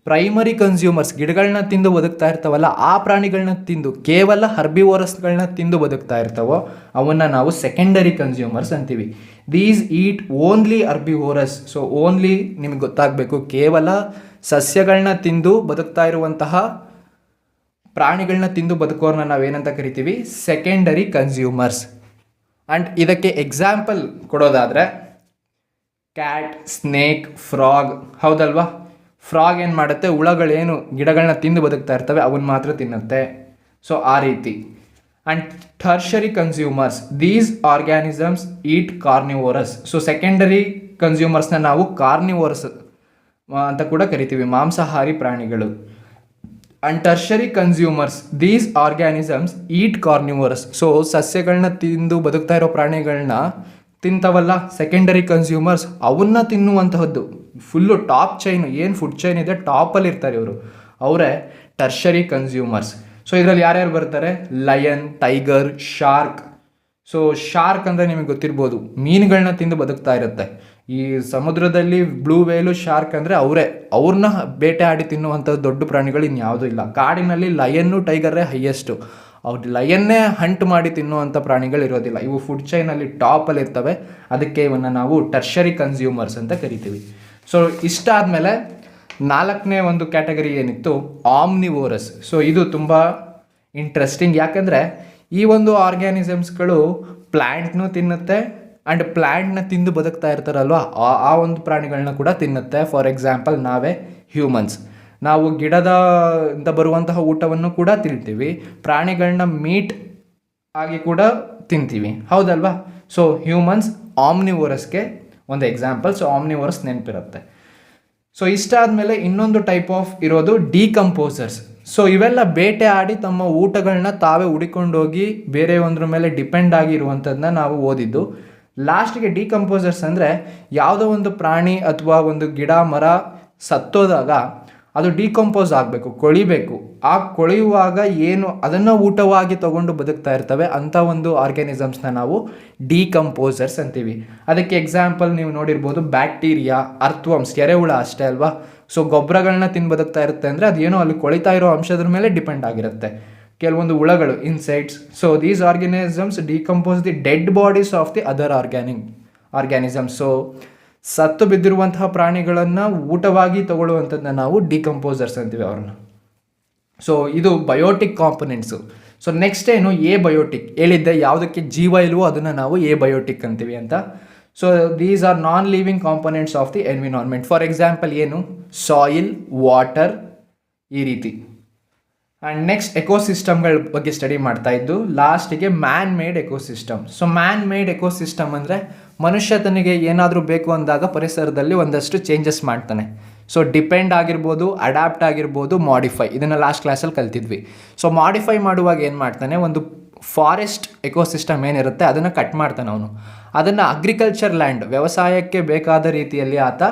ಪ್ರೈಮರಿ ಕನ್ಸ್ಯೂಮರ್ಸ್, ಗಿಡಗಳನ್ನ ತಿಂದು ಬದುಕ್ತಾ ಇರ್ತಾವಲ್ಲ, ಆ ಪ್ರಾಣಿಗಳನ್ನ ತಿಂದು ಕೇವಲ ಹರ್ಬಿವೋರಸ್ಗಳನ್ನ ತಿಂದು ಬದುಕ್ತಾ ಇರ್ತಾವೋ ಅವನ್ನ ನಾವು ಸೆಕೆಂಡರಿ ಕನ್ಸ್ಯೂಮರ್ಸ್ ಅಂತೀವಿ. These heat only ಹರ್ಬಿವೋರಸ್. So only ನಿಮಗೆ ಗೊತ್ತಾಗಬೇಕು, ಕೇವಲ ಸಸ್ಯಗಳನ್ನ ತಿಂದು ಬದುಕ್ತಾ ಇರುವಂತಹ ಪ್ರಾಣಿಗಳನ್ನ ತಿಂದು ಬದುಕೋರನ್ನ ನಾವೇನಂತ ಕರಿತೀವಿ, ಸೆಕೆಂಡರಿ ಕನ್ಸ್ಯೂಮರ್ಸ್. ಆ್ಯಂಡ್ ಇದಕ್ಕೆ ಎಕ್ಸಾಂಪಲ್ ಕೊಡೋದಾದರೆ ಕ್ಯಾಟ್, ಸ್ನೇಕ್, ಫ್ರಾಗ್. ಹೌದಲ್ವಾ? ಫ್ರಾಗ್ ಏನು ಮಾಡುತ್ತೆ, ಹುಳಗಳೇನು ಗಿಡಗಳನ್ನ ತಿಂದು ಬದುಕ್ತಾ ಇರ್ತವೆ ಅವನ್ನ ಮಾತ್ರ ತಿನ್ನುತ್ತೆ. ಸೊ ಆ ರೀತಿ. And tertiary consumers, these organisms eat carnivorous. So secondary ಕನ್ಸ್ಯೂಮರ್ಸ್ನ ನಾವು ಕಾರ್ನಿವೋರಸ್ ಅಂತ ಕೂಡ ಕರಿತೀವಿ, ಮಾಂಸಾಹಾರಿ ಪ್ರಾಣಿಗಳು. And tertiary consumers, these organisms eat carnivorous. So ಸಸ್ಯಗಳನ್ನ ತಿಂದು ಬದುಕ್ತಾ ಇರೋ ಪ್ರಾಣಿಗಳನ್ನ ತಿಂತವಲ್ಲ ಸೆಕೆಂಡರಿ ಕನ್ಸ್ಯೂಮರ್ಸ್, ಅವನ್ನ ತಿನ್ನುವಂತಹದ್ದು ಫುಲ್ಲು ಟಾಪ್ ಚೈನ್, ಏನು ಫುಡ್ ಚೈನ್ ಇದೆ ಟಾಪಲ್ಲಿ ಇರ್ತಾರೆ ಇವರು, ಅವರೇ ಟರ್ಷರಿ ಕನ್ಸ್ಯೂಮರ್ಸ್. ಸೊ ಇದರಲ್ಲಿ ಯಾರ್ಯಾರು ಬರ್ತಾರೆ, lion, tiger, shark. So shark ಅಂದರೆ ನಿಮಗೆ ಗೊತ್ತಿರ್ಬೋದು, ಮೀನುಗಳನ್ನ ತಿಂದು ಬದುಕ್ತಾ ಇರುತ್ತೆ. ಈ ಸಮುದ್ರದಲ್ಲಿ ಬ್ಲೂ ವೇಲು, ಶಾರ್ಕ್ ಅಂದರೆ ಅವ್ರನ್ನ ಬೇಟೆ ಆಡಿ ತಿನ್ನುವಂಥ ದೊಡ್ಡ ಪ್ರಾಣಿಗಳು ಇನ್ಯಾವುದೂ ಇಲ್ಲ. ಕಾಡಿನಲ್ಲಿ ಲಯನ್ನು, ಟೈಗರೇ ಹೈಯೆಸ್ಟು. ಅವ್ರು ಲಯನ್ನೇ ಹಂಟ್ ಮಾಡಿ ತಿನ್ನುವಂಥ ಪ್ರಾಣಿಗಳು ಇರೋದಿಲ್ಲ. ಇವು ಫುಡ್ ಚೈನಲ್ಲಿ ಟಾಪಲ್ಲಿ ಇರ್ತವೆ, ಅದಕ್ಕೆ ಇವನ್ನು ನಾವು ಟರ್ಷರಿ ಕನ್ಸ್ಯೂಮರ್ಸ್ ಅಂತ ಕರಿತೀವಿ. ಸೊ ಇಷ್ಟಾದಮೇಲೆ 4ನೇ ಒಂದು ಕ್ಯಾಟಗರಿ ಏನಿತ್ತು, ಆಮ್ನಿವೋರಸ್. ಸೊ ಇದು ತುಂಬ ಇಂಟ್ರೆಸ್ಟಿಂಗ್, ಯಾಕಂದರೆ ಈ ಒಂದು ಆರ್ಗ್ಯಾನಿಸಮ್ಸ್ಗಳು ಪ್ಲ್ಯಾಂಟ್ನೂ ತಿನ್ನುತ್ತೆ ಆ್ಯಂಡ್ ಪ್ಲ್ಯಾಂಟ್ನ ತಿಂದು ಬದುಕ್ತಾ ಇರ್ತಾರಲ್ವ, ಆ ಒಂದು ಪ್ರಾಣಿಗಳನ್ನ ಕೂಡ ತಿನ್ನುತ್ತೆ. ಫಾರ್ ಎಕ್ಸಾಂಪಲ್ ನಾವೇ ಹ್ಯೂಮನ್ಸ್, ನಾವು ಗಿಡದಿಂದ ಬರುವಂತಹ ಊಟವನ್ನು ಕೂಡ ತಿಂತೀವಿ, ಪ್ರಾಣಿಗಳನ್ನ ಮೀಟ್ ಆಗಿ ಕೂಡ ತಿಂತೀವಿ, ಹೌದಲ್ವಾ? ಸೊ ಹ್ಯೂಮನ್ಸ್ ಆಮ್ನಿವೋರಸ್ಗೆ ಒಂದು ಎಕ್ಸಾಂಪಲ್. ಸೊ ಆಮ್ನಿವೋರಸ್ ನೆನಪಿರುತ್ತೆ. ಸೊ ಇಷ್ಟಾದಮೇಲೆ ಇನ್ನೊಂದು ಟೈಪ್ ಆಫ್ ಇರೋದು ಡಿಕಂಪೋಸರ್ಸ್. ಸೊ ಇವೆಲ್ಲ ಬೇಟೆ ಆಡಿ ತಮ್ಮ ಊಟಗಳನ್ನ ತಾವೇ ಹುಡಿಕೊಂಡೋಗಿ ಬೇರೆ ಒಂದ್ರ ಮೇಲೆ ಡಿಪೆಂಡ್ ಆಗಿರುವಂಥದ್ದನ್ನ ನಾವು ಓದಿದ್ದು. ಲಾಸ್ಟಿಗೆ ಡಿಕಂಪೋಸರ್ಸ್ ಅಂದರೆ ಯಾವುದೋ ಒಂದು ಪ್ರಾಣಿ ಅಥವಾ ಒಂದು ಗಿಡ ಮರ ಸತ್ತೋದಾಗ ಅದು ಡಿಕಂಪೋಸ್ ಆಗಬೇಕು, ಕೊಳಿಬೇಕು. ಆ ಕೊಳೆಯುವಾಗ ಏನು ಅದನ್ನು ಊಟವಾಗಿ ತಗೊಂಡು ಬದುಕ್ತಾ ಇರ್ತವೆ ಅಂಥ ಒಂದು ಆರ್ಗ್ಯಾನಿಸಮ್ಸ್ನ ನಾವು ಡಿಕಂಪೋಸರ್ಸ್ ಅಂತೀವಿ. ಅದಕ್ಕೆ ಎಕ್ಸಾಂಪಲ್ ನೀವು ನೋಡಿರ್ಬೋದು, ಬ್ಯಾಕ್ಟೀರಿಯಾ, ಅರ್ಥ್ವಮ್ಸ್, ಎರೆಹುಳ ಅಷ್ಟೇ ಅಲ್ವಾ. ಸೊ ಗೊಬ್ಬರಗಳನ್ನ ತಿಂದು ಬದುಕ್ತಾ ಇರುತ್ತೆ ಅಂದರೆ ಅದೇನೋ ಅಲ್ಲಿ ಕೊಳಿತಾ ಇರೋ ಅಂಶದ ಮೇಲೆ ಡಿಪೆಂಡ್ ಆಗಿರುತ್ತೆ. ಕೆಲವೊಂದು ಹುಳಗಳು insects. So these organisms decompose the dead bodies of the other organisms. So ಸತ್ತು ಬಿದ್ದಿರುವಂತಹ ಪ್ರಾಣಿಗಳನ್ನು ಊಟವಾಗಿ ತಗೊಳ್ಳುವಂಥದ್ದನ್ನ ನಾವು ಡಿಕಂಪೋಸರ್ಸ್ ಅಂತೀವಿ ಅವ್ರನ್ನ. ಸೊ ಇದು ಬಯೋಟಿಕ್ ಕಾಂಪೊನೆಂಟ್ಸು. ಸೊ ನೆಕ್ಸ್ಟ್ ಏನು, ಎ ಬಯೋಟಿಕ್. ಹೇಳಿದ್ದೆ ಯಾವುದಕ್ಕೆ ಜೀವ ಇಲ್ವೋ ಅದನ್ನು ನಾವು ಎ ಬಯೋಟಿಕ್ ಅಂತೀವಿ ಅಂತ. So these are non living components of the environment. For example ಏನು, ಸಾಯಿಲ್, ವಾಟರ್, ಈ ರೀತಿ. ಆ್ಯಂಡ್ ನೆಕ್ಸ್ಟ್ ಎಕೋಸಿಸ್ಟಮ್ಗಳ ಬಗ್ಗೆ ಸ್ಟಡಿ ಮಾಡ್ತಾ ಇದ್ದು ಲಾಸ್ಟಿಗೆ man made ecosystem. So man made ecosystem ಅಂದರೆ ಮನುಷ್ಯ ತನಗೆ ಏನಾದರೂ ಬೇಕು ಅಂದಾಗ ಪರಿಸರದಲ್ಲಿ ಒಂದಷ್ಟು ಚೇಂಜಸ್ ಮಾಡ್ತಾನೆ. ಸೊ ಡಿಪೆಂಡ್ ಆಗಿರ್ಬೋದು, ಅಡ್ಯಾಪ್ಟ್ ಆಗಿರ್ಬೋದು, ಮಾಡಿಫೈ, ಇದನ್ನು ಲಾಸ್ಟ್ ಕ್ಲಾಸಲ್ಲಿ ಕಲ್ತಿದ್ವಿ. ಸೊ ಮಾಡಿಫೈ ಮಾಡುವಾಗ ಏನು ಮಾಡ್ತಾನೆ, ಒಂದು ಫಾರೆಸ್ಟ್ ಎಕೋಸಿಸ್ಟಮ್ ಏನಿರುತ್ತೆ ಅದನ್ನು ಕಟ್ ಮಾಡ್ತಾನೆ ಅವನು. ಅದನ್ನು ಅಗ್ರಿಕಲ್ಚರ್ ಲ್ಯಾಂಡ್, ವ್ಯವಸಾಯಕ್ಕೆ ಬೇಕಾದ ರೀತಿಯಲ್ಲಿ ಆತ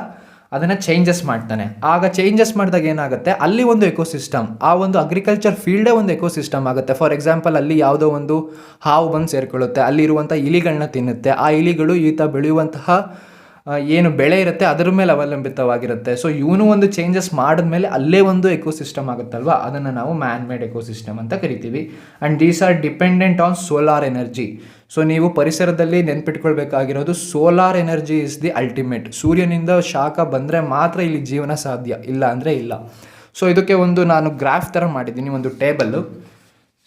ಅದನ್ನು ಚೇಂಜಸ್ ಮಾಡ್ತಾನೆ. ಆಗ ಚೇಂಜಸ್ ಮಾಡಿದಾಗ ಏನಾಗುತ್ತೆ, ಅಲ್ಲಿ ಒಂದು ಎಕೋಸಿಸ್ಟಮ್, ಆ ಒಂದು ಅಗ್ರಿಕಲ್ಚರ್ ಫೀಲ್ಡೇ ಒಂದು ಎಕೋಸಿಸ್ಟಮ್ ಆಗುತ್ತೆ. ಫಾರ್ ಎಕ್ಸಾಂಪಲ್ ಅಲ್ಲಿ ಯಾವುದೋ ಒಂದು ಹಾವು ಬಂದು ಸೇರಿಕೊಳ್ಳುತ್ತೆ, ಅಲ್ಲಿರುವಂಥ ಇಲಿಗಳನ್ನ ತಿನ್ನುತ್ತೆ. ಆ ಇಲಿಗಳು ಈತ ಬೆಳೆಯುವಂತಹ ಏನು ಬೆಳೆ ಇರುತ್ತೆ ಅದರ ಮೇಲೆ ಅವಲಂಬಿತವಾಗಿರುತ್ತೆ. ಸೊ ಇವನು ಒಂದು ಚೇಂಜಸ್ ಮಾಡಿದ್ಮೇಲೆ ಅಲ್ಲೇ ಒಂದು ಎಕೋಸಿಸ್ಟಮ್ ಆಗುತ್ತಲ್ವ, ಅದನ್ನು ನಾವು ಮ್ಯಾನ್ ಮೇಡ್ ಎಕೋಸಿಸ್ಟಮ್ ಅಂತ ಕರಿತೀವಿ. And these are dependent on solar energy. So ನೀವು ಪರಿಸರದಲ್ಲಿ ನೆನ್ಪಿಟ್ಕೊಳ್ಬೇಕಾಗಿರೋದು solar energy is the ultimate. ಸೂರ್ಯನಿಂದ ಶಾಖ ಬಂದರೆ ಮಾತ್ರ ಇಲ್ಲಿ ಜೀವನ ಸಾಧ್ಯ, ಇಲ್ಲ ಅಂದರೆ ಇಲ್ಲ. ಸೊ ಇದಕ್ಕೆ ಒಂದು ನಾನು ಗ್ರಾಫ್ ಥರ ಮಾಡಿದ್ದೀನಿ, ಒಂದು ಟೇಬಲ್ಲು.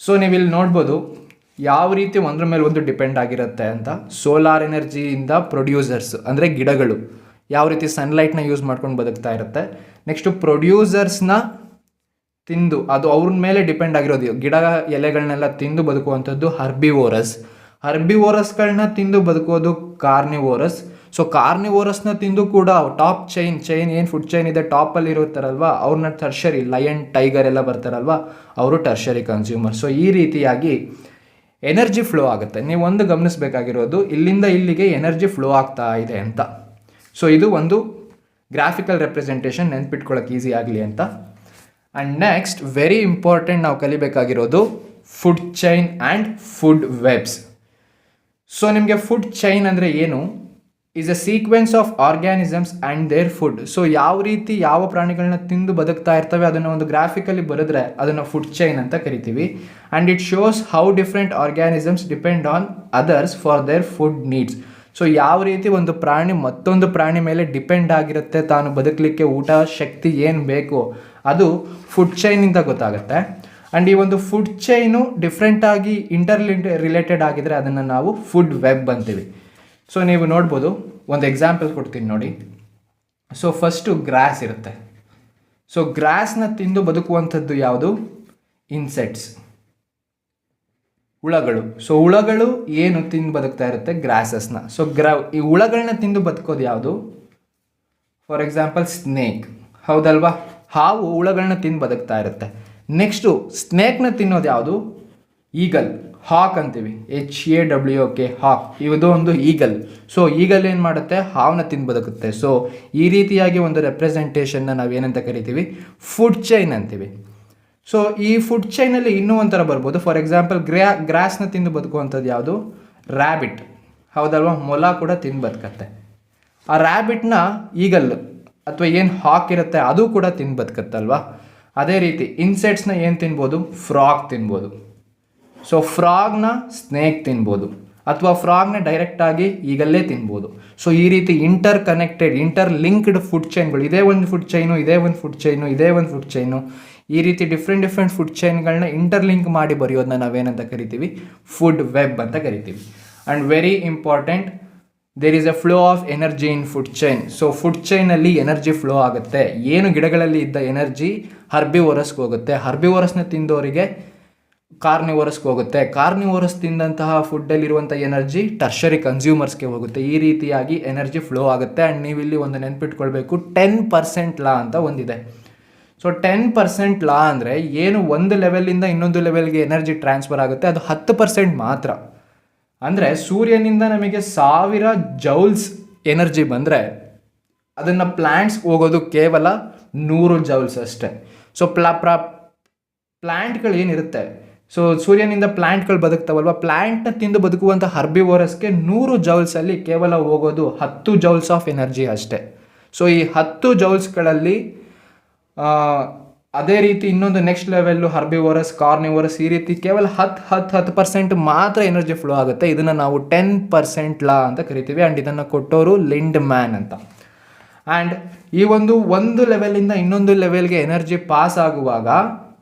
ಸೊ ನೀವಿಲ್ಲಿ ನೋಡ್ಬೋದು ಯಾವ ರೀತಿ ಒಂದ್ರ ಮೇಲೆ ಒಂದು ಡಿಪೆಂಡ್ ಆಗಿರುತ್ತೆ ಅಂತ. ಸೋಲಾರ್ ಎನರ್ಜಿಯಿಂದ ಪ್ರೊಡ್ಯೂಸರ್ಸ್ ಅಂದರೆ ಗಿಡಗಳು ಯಾವ ರೀತಿ ಸನ್ಲೈಟ್ನ ಯೂಸ್ ಮಾಡ್ಕೊಂಡು ಬದುಕ್ತಾ ಇರುತ್ತೆ. ನೆಕ್ಸ್ಟು ಪ್ರೊಡ್ಯೂಸರ್ಸ್ನ ತಿಂದು ಅದು ಅವ್ರ ಮೇಲೆ ಡಿಪೆಂಡ್ ಆಗಿರೋದು, ಗಿಡ ಎಲೆಗಳನ್ನೆಲ್ಲ ತಿಂದು ಬದುಕುವಂಥದ್ದು ಹರ್ಬಿವೋರಸ್ಗಳನ್ನ ತಿಂದು ಬದುಕೋದು ಕಾರ್ನಿವೋರಸ್. ಸೊ ಕಾರ್ನಿವೋರಸ್ನ ತಿಂದು ಕೂಡ ಟಾಪ್ ಚೈನ್ ಏನು ಫುಡ್ ಚೈನ್ ಇದೆ ಟಾಪಲ್ಲಿ ಇರುತ್ತಾರಲ್ವ ಅವ್ರನ್ನ ಟರ್ಷರಿ, ಲಯನ್, ಟೈಗರ್ ಎಲ್ಲ ಬರ್ತಾರಲ್ವ ಅವರು ಟರ್ಷರಿ ಕನ್ಸ್ಯೂಮರ್. ಸೊ ಈ ರೀತಿಯಾಗಿ ಎನರ್ಜಿ ಫ್ಲೋ ಆಗುತ್ತೆ. ನೀವು ಒಂದು ಗಮನಿಸಬೇಕಾಗಿರೋದು ಇಲ್ಲಿಂದ ಇಲ್ಲಿಗೆ ಎನರ್ಜಿ ಫ್ಲೋ ಆಗ್ತಾ ಇದೆ ಅಂತ. ಸೊ ಇದು ಒಂದು ಗ್ರಾಫಿಕಲ್ ರೆಪ್ರೆಸೆಂಟೇಷನ್, ನೆನ್ಪಿಟ್ಕೊಳ್ಳೋಕೆ ಈಸಿ ಆಗಲಿ ಅಂತ. ಆ್ಯಂಡ್ ನೆಕ್ಸ್ಟ್ ವೆರಿ ಇಂಪಾರ್ಟೆಂಟ್ ನಾವು ಕಲಿಬೇಕಾಗಿರೋದು food chain and food webs. So ನಿಮಗೆ ಫುಡ್ ಚೈನ್ ಅಂದರೆ ಏನು, is a sequence of organisms and their food. So ಯಾವ ರೀತಿ ಯಾವ ಪ್ರಾಣಿಗಳನ್ನ ತಿಂದು ಬದುಕ್ತಾ ಇರ್ತವೆ ಅದನ್ನು ಒಂದು ಗ್ರಾಫಿಕಲಿ ಬರೆದ್ರೆ ಅದನ್ನು ಫುಡ್ ಚೈನ್ ಅಂತ ಕರಿತೀವಿ. And it shows how different organisms depend on others for there food needs. So ಯಾವ ರೀತಿ ಒಂದು ಪ್ರಾಣಿ ಮತ್ತೊಂದು ಪ್ರಾಣಿ ಮೇಲೆ ಡಿಪೆಂಡ್ ಆಗಿರುತ್ತೆ, ತಾನು ಬದುಕಲಿಕ್ಕೆ ಊಟ ಶಕ್ತಿ ಏನು ಬೇಕು ಅದು ಫುಡ್ ಚೈನಿಂದ ಗೊತ್ತಾಗುತ್ತೆ. ಆ್ಯಂಡ್ ಈ ಒಂದು ಫುಡ್ ಚೈನು ಡಿಫ್ರೆಂಟಾಗಿ ರಿಲೇಟೆಡ್ ಆಗಿದ್ರೆ ಅದನ್ನು ನಾವು ಫುಡ್ ವೆಬ್ ಅಂತೀವಿ. ಸೊ ನೀವು ನೋಡ್ಬೋದು, ಒಂದು ಎಕ್ಸಾಂಪಲ್ ಕೊಡ್ತೀನಿ ನೋಡಿ. ಸೊ ಫಸ್ಟು ಗ್ರಾಸ್ ಇರುತ್ತೆ. ಸೊ ಗ್ರಾಸ್ನ ತಿಂದು ಬದುಕುವಂಥದ್ದು ಯಾವುದು, ಇನ್ಸೆಕ್ಟ್ಸ್, ಹುಳಗಳು. ಸೊ ಹುಳಗಳು ಏನು ತಿಂದು ಬದುಕ್ತಾ ಇರುತ್ತೆ, ಗ್ರಾಸಸ್ನ. ಸೊ ಈ ಹುಳಗಳನ್ನ ತಿಂದು ಬದುಕೋದು ಯಾವುದು, ಫಾರ್ ಎಕ್ಸಾಂಪಲ್ ಸ್ನೇಕ್, ಹೌದಲ್ವಾ. ಹಾವು ಹುಳಗಳನ್ನ ತಿಂದು ಬದುಕ್ತಾ ಇರುತ್ತೆ. ನೆಕ್ಸ್ಟು ಸ್ನೇಕ್ನ ತಿನ್ನೋದು ಯಾವುದು, ಈಗಲ್, ಹಾಕ್ ಅಂತೀವಿ, HAWK, ಹಾಕ್. ಇದು ಒಂದು ಈಗಲ್. ಸೊ ಈಗಲ್ ಏನು ಮಾಡುತ್ತೆ, ಹಾವನ್ನ ತಿಂದು ಬದುಕುತ್ತೆ. ಸೊ ಈ ರೀತಿಯಾಗಿ ಒಂದು ರೆಪ್ರೆಸೆಂಟೇಷನ್ನ ನಾವೇನಂತ ಕರಿತೀವಿ, ಫುಡ್ ಚೈನ್ ಅಂತೀವಿ. ಸೊ ಈ ಫುಡ್ ಚೈನಲ್ಲಿ ಇನ್ನೂ ಒಂಥರ ಬರ್ಬೋದು. ಫಾರ್ ಎಕ್ಸಾಂಪಲ್ ಗ್ರಾಸ್ನ ತಿಂದು ಬದುಕುವಂಥದ್ದು ಯಾವುದು, ರ್ಯಾಬಿಟ್, ಹೌದಲ್ವಾ. ಮೊಲ ಕೂಡ ತಿಂದು ಬದುಕತ್ತೆ. ಆ ರ್ಯಾಬಿಟ್ನ ಈಗಲ್ ಅಥವಾ ಏನು ಹಾಕ್ ಇರುತ್ತೆ ಅದು ಕೂಡ ತಿಂದು ಬದುಕತ್ತಲ್ವಾ. ಅದೇ ರೀತಿ ಇನ್ಸೆಕ್ಟ್ಸ್ನ ಏನು ತಿನ್ಬೋದು, ಫ್ರಾಗ್ ತಿನ್ಬೋದು. ಸೊ ಫ್ರಾಗ್ನ ಸ್ನೇಕ್ ತಿನ್ಬೋದು ಅಥವಾ ಫ್ರಾಗ್ನ ಡೈರೆಕ್ಟಾಗಿ ಈಗಲ್ಲೇ ತಿನ್ಬೋದು. ಸೊ ಈ ರೀತಿ interconnected, interlinked food ಚೈನ್ಗಳು, ಇದೇ ಒಂದು ಫುಡ್ ಚೈನು, ಇದೇ ಒಂದು ಫುಡ್ ಚೈನು, ಇದೇ ಒಂದು ಫುಡ್ ಚೈನು, ಈ ರೀತಿ ಡಿಫ್ರೆಂಟ್ ಫುಡ್ ಚೈನ್ಗಳನ್ನ ಇಂಟರ್ಲಿಂಕ್ ಮಾಡಿ ಬರೆಯೋದನ್ನ ನಾವೇನಂತ ಕರಿತೀವಿ, ಫುಡ್ ವೆಬ್ ಅಂತ ಕರಿತೀವಿ. And very important, there is a flow of energy in food chain. So food ಚೈನಲ್ಲಿ ಎನರ್ಜಿ ಫ್ಲೋ ಆಗುತ್ತೆ. ಏನು ಗಿಡಗಳಲ್ಲಿ ಇದ್ದ ಎನರ್ಜಿ ಹರ್ಬಿವೋರಸ್ಗೆ ಹೋಗುತ್ತೆ, ಹರ್ಬಿವೋರಸ್ನ ತಿಂದವರಿಗೆ ಕಾರ್ನಿವೋರಸ್ಗೆ ಹೋಗುತ್ತೆ, ಕಾರ್ನಿವೋರಸ್ ತಿಂದಂತಹ ಫುಡ್ಡಲ್ಲಿರುವಂಥ ಎನರ್ಜಿ ಟರ್ಷರಿ ಕನ್ಸ್ಯೂಮರ್ಸ್ಗೆ ಹೋಗುತ್ತೆ. ಈ ರೀತಿಯಾಗಿ ಎನರ್ಜಿ ಫ್ಲೋ ಆಗುತ್ತೆ. ಆ್ಯಂಡ್ ನೀವಿಲ್ಲಿ ಒಂದು ನೆನ್ಪಿಟ್ಕೊಳ್ಬೇಕು, 10% ಲಾ ಅಂತ ಒಂದಿದೆ. ಸೊ 10% ಲಾ ಅಂದರೆ ಏನು ಒಂದು ಲೆವೆಲಿಂದ ಇನ್ನೊಂದು ಲೆವೆಲ್ಗೆ ಎನರ್ಜಿ ಟ್ರಾನ್ಸ್ಫರ್ ಆಗುತ್ತೆ ಅದು 10% ಮಾತ್ರ. ಅಂದರೆ ಸೂರ್ಯನಿಂದ ನಮಗೆ 1000 ಜೌಲ್ಸ್ ಎನರ್ಜಿ ಬಂದರೆ ಅದನ್ನು ಪ್ಲ್ಯಾಂಟ್ಸ್ ಹೋಗೋದು ಕೇವಲ 100 ಜೌಲ್ಸ್ ಅಷ್ಟೇ. ಸೊ ಪ್ಲ್ಯಾಂಟ್ಗಳು ಏನಿರುತ್ತೆ, ಸೊ ಸೂರ್ಯನಿಂದ ಪ್ಲ್ಯಾಂಟ್ಗಳು ಬದುಕ್ತಾವಲ್ವ, ಪ್ಲ್ಯಾಂಟ್ನ ತಿಂದು ಬದುಕುವಂಥ ಹರ್ಬಿವೋರಸ್ಗೆ 100 ಜೌಲ್ಸಲ್ಲಿ ಕೇವಲ ಹೋಗೋದು 10 ಜೌಲ್ಸ್ ಆಫ್ ಎನರ್ಜಿ ಅಷ್ಟೇ. ಸೊ ಈ 10 ಜೌಲ್ಸ್ಗಳಲ್ಲಿ ಅದೇ ರೀತಿ ಇನ್ನೊಂದು ನೆಕ್ಸ್ಟ್ ಲೆವೆಲ್ಲು ಹರ್ಬಿವೋರಸ್, ಕಾರ್ನಿವೋರಸ್, ಈ ರೀತಿ ಕೇವಲ 10% ಮಾತ್ರ ಎನರ್ಜಿ ಫ್ಲೋ ಆಗುತ್ತೆ. ಇದನ್ನು ನಾವು 10% ಲಾ ಅಂತ ಕರಿತೀವಿ. ಆ್ಯಂಡ್ ಇದನ್ನು ಕೊಟ್ಟವರು ಲಿಂಡ್ ಮ್ಯಾನ್ ಅಂತ. ಆ್ಯಂಡ್ ಈ ಒಂದು ಲೆವೆಲಿಂದ ಇನ್ನೊಂದು ಲೆವೆಲ್ಗೆ ಎನರ್ಜಿ ಪಾಸ್ ಆಗುವಾಗ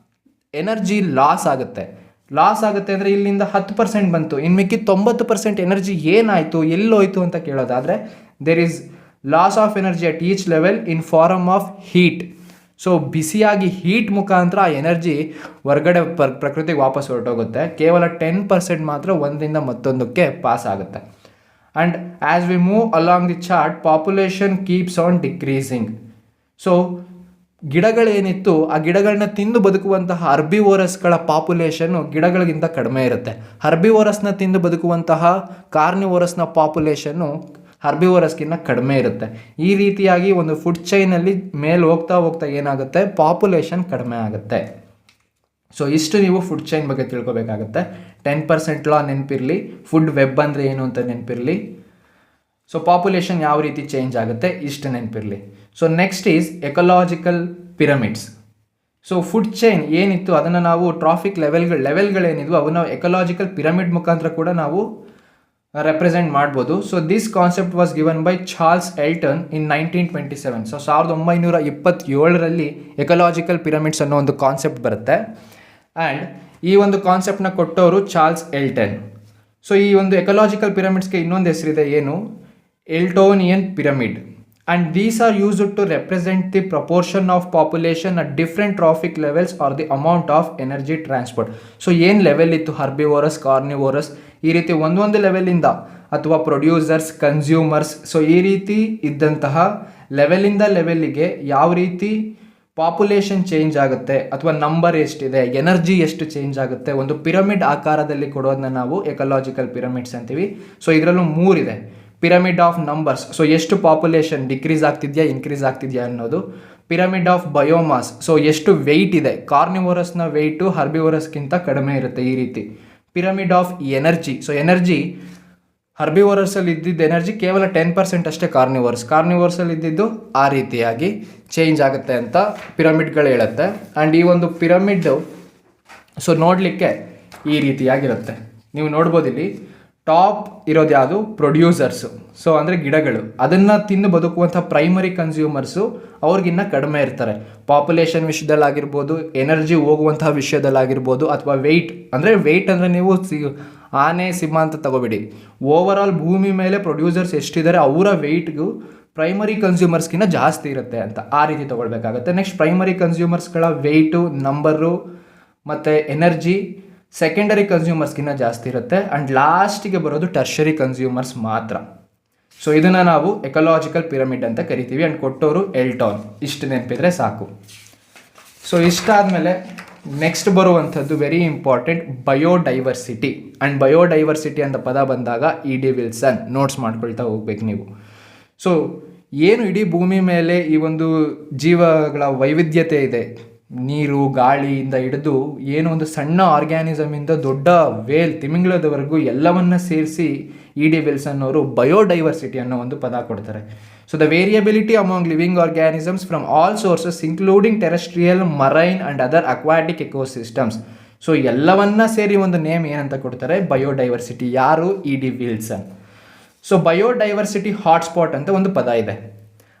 ಎನರ್ಜಿ ಲಾಸ್ ಆಗುತ್ತೆ ಅಂದರೆ ಇಲ್ಲಿಂದ 10% ಬಂತು, ಇನ್ನು ಮಿಕ್ಕಿ 90% ಎನರ್ಜಿ ಏನಾಯಿತು, ಎಲ್ಲೋಯ್ತು ಅಂತ ಕೇಳೋದಾದರೆ there is loss of energy at each level in form of heat. So ಬಿಸಿಯಾಗಿ ಹೀಟ್ ಮುಖಾಂತರ ಆ ಎನರ್ಜಿ ಹೊರಗಡೆ ಪ್ರಕೃತಿಗೆ ವಾಪಸ್ ಹೊರಟೋಗುತ್ತೆ. ಕೇವಲ 10% ಮಾತ್ರ ಒಂದಿಂದ ಮತ್ತೊಂದಕ್ಕೆ ಪಾಸ್ ಆಗುತ್ತೆ. And as we move along the chart, population keeps on decreasing. So ಗಿಡಗಳೇನಿತ್ತು ಆ ಗಿಡಗಳನ್ನ ತಿಂದು ಬದುಕುವಂತಹ ಹರ್ಬಿವೋರಸ್ಗಳ ಪಾಪ್ಯುಲೇಷನ್ನು ಗಿಡಗಳಿಗಿಂತ ಕಡಿಮೆ ಇರುತ್ತೆ. ಹರ್ಬಿವೋರಸ್ನ ತಿಂದು ಬದುಕುವಂತಹ ಕಾರ್ನಿವೋರಸ್ನ ಪಾಪ್ಯುಲೇಷನ್ನು ಹರ್ಬಿವೋರಸ್ಗಿಂತ ಕಡಿಮೆ ಇರುತ್ತೆ. ಈ ರೀತಿಯಾಗಿ ಒಂದು ಫುಡ್ ಚೈನಲ್ಲಿ ಮೇಲೆ ಹೋಗ್ತಾ ಏನಾಗುತ್ತೆ, ಪಾಪ್ಯುಲೇಷನ್ ಕಡಿಮೆ ಆಗುತ್ತೆ. ಸೊ ಇಷ್ಟು ನೀವು ಫುಡ್ ಚೈನ್ ಬಗ್ಗೆ ತಿಳ್ಕೊಬೇಕಾಗುತ್ತೆ. 10% ಲಾ ನೆನಪಿರಲಿ, ಫುಡ್ ವೆಬ್ ಅಂದರೆ ಏನು ಅಂತ ನೆನಪಿರಲಿ, ಸೊ ಪಾಪ್ಯುಲೇಷನ್ ಯಾವ ರೀತಿ ಚೇಂಜ್ ಆಗುತ್ತೆ ಇಷ್ಟು ನೆನಪಿರಲಿ. So next is ecological pyramids. So food chain ಏನಿತ್ತು ಅದನ್ನು ನಾವು ಟ್ರಾಫಿಕ್ ಲೆವೆಲ್ಗಳೇನಿದ್ವು ಅವನ್ನ ಎಕಲಾಜಿಕಲ್ ಪಿರಮಿಡ್ ಮುಖಾಂತರ ಕೂಡ ನಾವು ರೆಪ್ರೆಸೆಂಟ್ ಮಾಡ್ಬೋದು. So this concept was given by Charles Elton in 1927. So 1927ರಲ್ಲಿ ಎಕಲಾಜಿಕಲ್ ಪಿರಮಿಡ್ಸ್ ಅನ್ನೋ ಒಂದು ಕಾನ್ಸೆಪ್ಟ್ ಬರುತ್ತೆ. ಆ್ಯಂಡ್ ಈ ಒಂದು ಕಾನ್ಸೆಪ್ಟ್ನ ಕೊಟ್ಟವರು ಚಾರ್ಲ್ಸ್ ಎಲ್ಟನ್. ಸೊ ಈ ಒಂದು ಎಕಲಾಜಿಕಲ್ ಪಿರಮಿಡ್ಸ್ಗೆ ಇನ್ನೊಂದು ಹೆಸರಿದೆ, ಏನು, Eltonian pyramid. And these are used to represent the proportion of population at different trophic levels or the amount of energy transport. So ಏನು ಲೆವೆಲ್ ಇತ್ತು ಹರ್ಬಿವೋರಸ್, ಕಾರ್ನಿವೋರಸ್, ಈ ರೀತಿ ಒಂದೊಂದು ಲೆವೆಲಿಂದ ಅಥವಾ ಪ್ರೊಡ್ಯೂಸರ್ಸ್, ಕನ್ಸ್ಯೂಮರ್ಸ್, ಸೊ ಈ ರೀತಿ ಇದ್ದಂತಹ ಲೆವೆಲಿಂದ ಲೆವೆಲ್ಲಿಗೆ ಯಾವ ರೀತಿ ಪಾಪ್ಯುಲೇಷನ್ ಚೇಂಜ್ ಆಗುತ್ತೆ ಅಥವಾ ನಂಬರ್ ಎಷ್ಟಿದೆ, ಎನರ್ಜಿ ಎಷ್ಟು ಚೇಂಜ್ ಆಗುತ್ತೆ, ಒಂದು ಪಿರಮಿಡ್ ಆಕಾರದಲ್ಲಿ ಕೊಡೋದನ್ನ ನಾವು ಎಕಲಾಜಿಕಲ್ ಪಿರಮಿಡ್ಸ್ ಅಂತೀವಿ. ಸೊ ಇದರಲ್ಲೂ 3 ಇದೆ. ಪಿರಮಿಡ್ ಆಫ್ ನಂಬರ್ಸ್, ಸೊ ಎಷ್ಟು ಪಾಪ್ಯುಲೇಷನ್ ಡಿಕ್ರೀಸ್ ಆಗ್ತಿದೆಯಾ ಇನ್ಕ್ರೀಸ್ ಆಗ್ತಿದೆಯಾ ಅನ್ನೋದು. ಪಿರಮಿಡ್ ಆಫ್ ಬಯೋಮಾಸ್, ಸೊ ಎಷ್ಟು ವೆಯ್ಟ್ ಇದೆ, ಕಾರ್ನಿವೋರಸ್ನ ವೆಯ್ಟು ಹರ್ಬಿವೋರಸ್ಗಿಂತ ಕಡಿಮೆ ಇರುತ್ತೆ ಈ ರೀತಿ. Pyramid of energy, so energy ಹರ್ಬಿವೋರಸಲ್ಲಿ ಇದ್ದಿದ್ದು ಎನರ್ಜಿ ಕೇವಲ 10% ಅಷ್ಟೇ ಕಾರ್ನಿವೋರಸಲ್ಲಿ ಇದ್ದಿದ್ದು ಆ ರೀತಿಯಾಗಿ ಚೇಂಜ್ ಆಗುತ್ತೆ ಅಂತ ಪಿರಮಿಡ್ಗಳು ಹೇಳುತ್ತೆ. ಆ್ಯಂಡ್ ಈ ಒಂದು ಪಿರಮಿಡ್ಡು ಸೊ ನೋಡಲಿಕ್ಕೆ ಈ ರೀತಿಯಾಗಿರುತ್ತೆ. ನೀವು ನೋಡ್ಬೋದು ಇಲ್ಲಿ ಟಾಪ್ ಇರೋದು ಯಾವುದು, ಪ್ರೊಡ್ಯೂಸರ್ಸು, ಸೊ ಅಂದರೆ ಗಿಡಗಳು, ಅದನ್ನು ತಿಂದು ಬದುಕುವಂಥ ಪ್ರೈಮರಿ ಕನ್ಸ್ಯೂಮರ್ಸು ಅವ್ರಿಗಿನ್ನ ಕಡಿಮೆ ಇರ್ತಾರೆ. ಪಾಪ್ಯುಲೇಷನ್ ವಿಷಯದಲ್ಲಾಗಿರ್ಬೋದು, ಎನರ್ಜಿ ಹೋಗುವಂತಹ ವಿಷಯದಲ್ಲಾಗಿರ್ಬೋದು, ಅಥವಾ ವೆಯ್ಟ್ ಅಂದರೆ ನೀವು ಆನೆ, ಸಿಂಹ ಅಂತ ತಗೋಬೇಡಿ. ಓವರ್ ಆಲ್ ಭೂಮಿ ಮೇಲೆ ಪ್ರೊಡ್ಯೂಸರ್ಸ್ ಎಷ್ಟಿದ್ದಾರೆ ಅವರ ವೆಯ್ಟ್ಗೂ ಪ್ರೈಮರಿ ಕನ್ಸ್ಯೂಮರ್ಸ್ಗಿಂತ ಜಾಸ್ತಿ ಇರುತ್ತೆ ಅಂತ ಆ ರೀತಿ ತೊಗೊಳ್ಬೇಕಾಗತ್ತೆ. ನೆಕ್ಸ್ಟ್ ಪ್ರೈಮರಿ ಕನ್ಸ್ಯೂಮರ್ಸ್ಗಳ ವೆಯ್ಟು, ನಂಬರು ಮತ್ತು ಎನರ್ಜಿ ಸೆಕೆಂಡರಿ ಕನ್ಸ್ಯೂಮರ್ಸ್ಗಿಂತ ಜಾಸ್ತಿ ಇರುತ್ತೆ. ಆ್ಯಂಡ್ ಲಾಸ್ಟಿಗೆ ಬರೋದು ಟರ್ಷರಿ ಕನ್ಸ್ಯೂಮರ್ಸ್ ಮಾತ್ರ. ಸೊ ಇದನ್ನು ನಾವು ಎಕಲಾಜಿಕಲ್ ಪಿರಮಿಡ್ ಅಂತ ಕರಿತೀವಿ. ಆ್ಯಂಡ್ ಕೊಟ್ಟವರು ಎಲ್ಟಾನ್. ಇಷ್ಟು ನೆನಪಿದ್ರೆ ಸಾಕು. ಸೊ ಇಷ್ಟಾದಮೇಲೆ ನೆಕ್ಸ್ಟ್ ಬರುವಂಥದ್ದು very important, biodiversity. And biodiversity ಅಂತ ಪದ ಬಂದಾಗ E.D. ವಿಲ್ಸನ್ ನೋಟ್ಸ್ ಮಾಡ್ಕೊಳ್ತಾ ಹೋಗ್ಬೇಕು ನೀವು. ಸೊ ಏನು ಇಡೀ ಭೂಮಿ ಮೇಲೆ ಈ ಒಂದು ಜೀವಗಳ ವೈವಿಧ್ಯತೆ ಇದೆ, ನೀರು, ಗಾಳಿಯಿಂದ ಹಿಡಿದು ಏನು ಒಂದು ಸಣ್ಣ ಆರ್ಗ್ಯಾನಿಸಮಿಂದ ದೊಡ್ಡ ವೇಲ್, ತಿಮಿಂಗ್ಲದವರೆಗೂ ಎಲ್ಲವನ್ನ ಸೇರಿಸಿ E.D. ವಿಲ್ಸನ್ ಅವರು ಬಯೋಡೈವರ್ಸಿಟಿ ಅನ್ನೋ ಒಂದು ಪದ ಕೊಡ್ತಾರೆ. So the variability among living organisms from all sources including terrestrial, marine and other aquatic ecosystems. So ಎಲ್ಲವನ್ನ ಸೇರಿ ಒಂದು ನೇಮ್ ಏನಂತ ಕೊಡ್ತಾರೆ, ಬಯೋಡೈವರ್ಸಿಟಿ. ಯಾರು, E.D. Wilson. So biodiversity hotspot ಅಂತ ಒಂದು ಪದ ಇದೆ.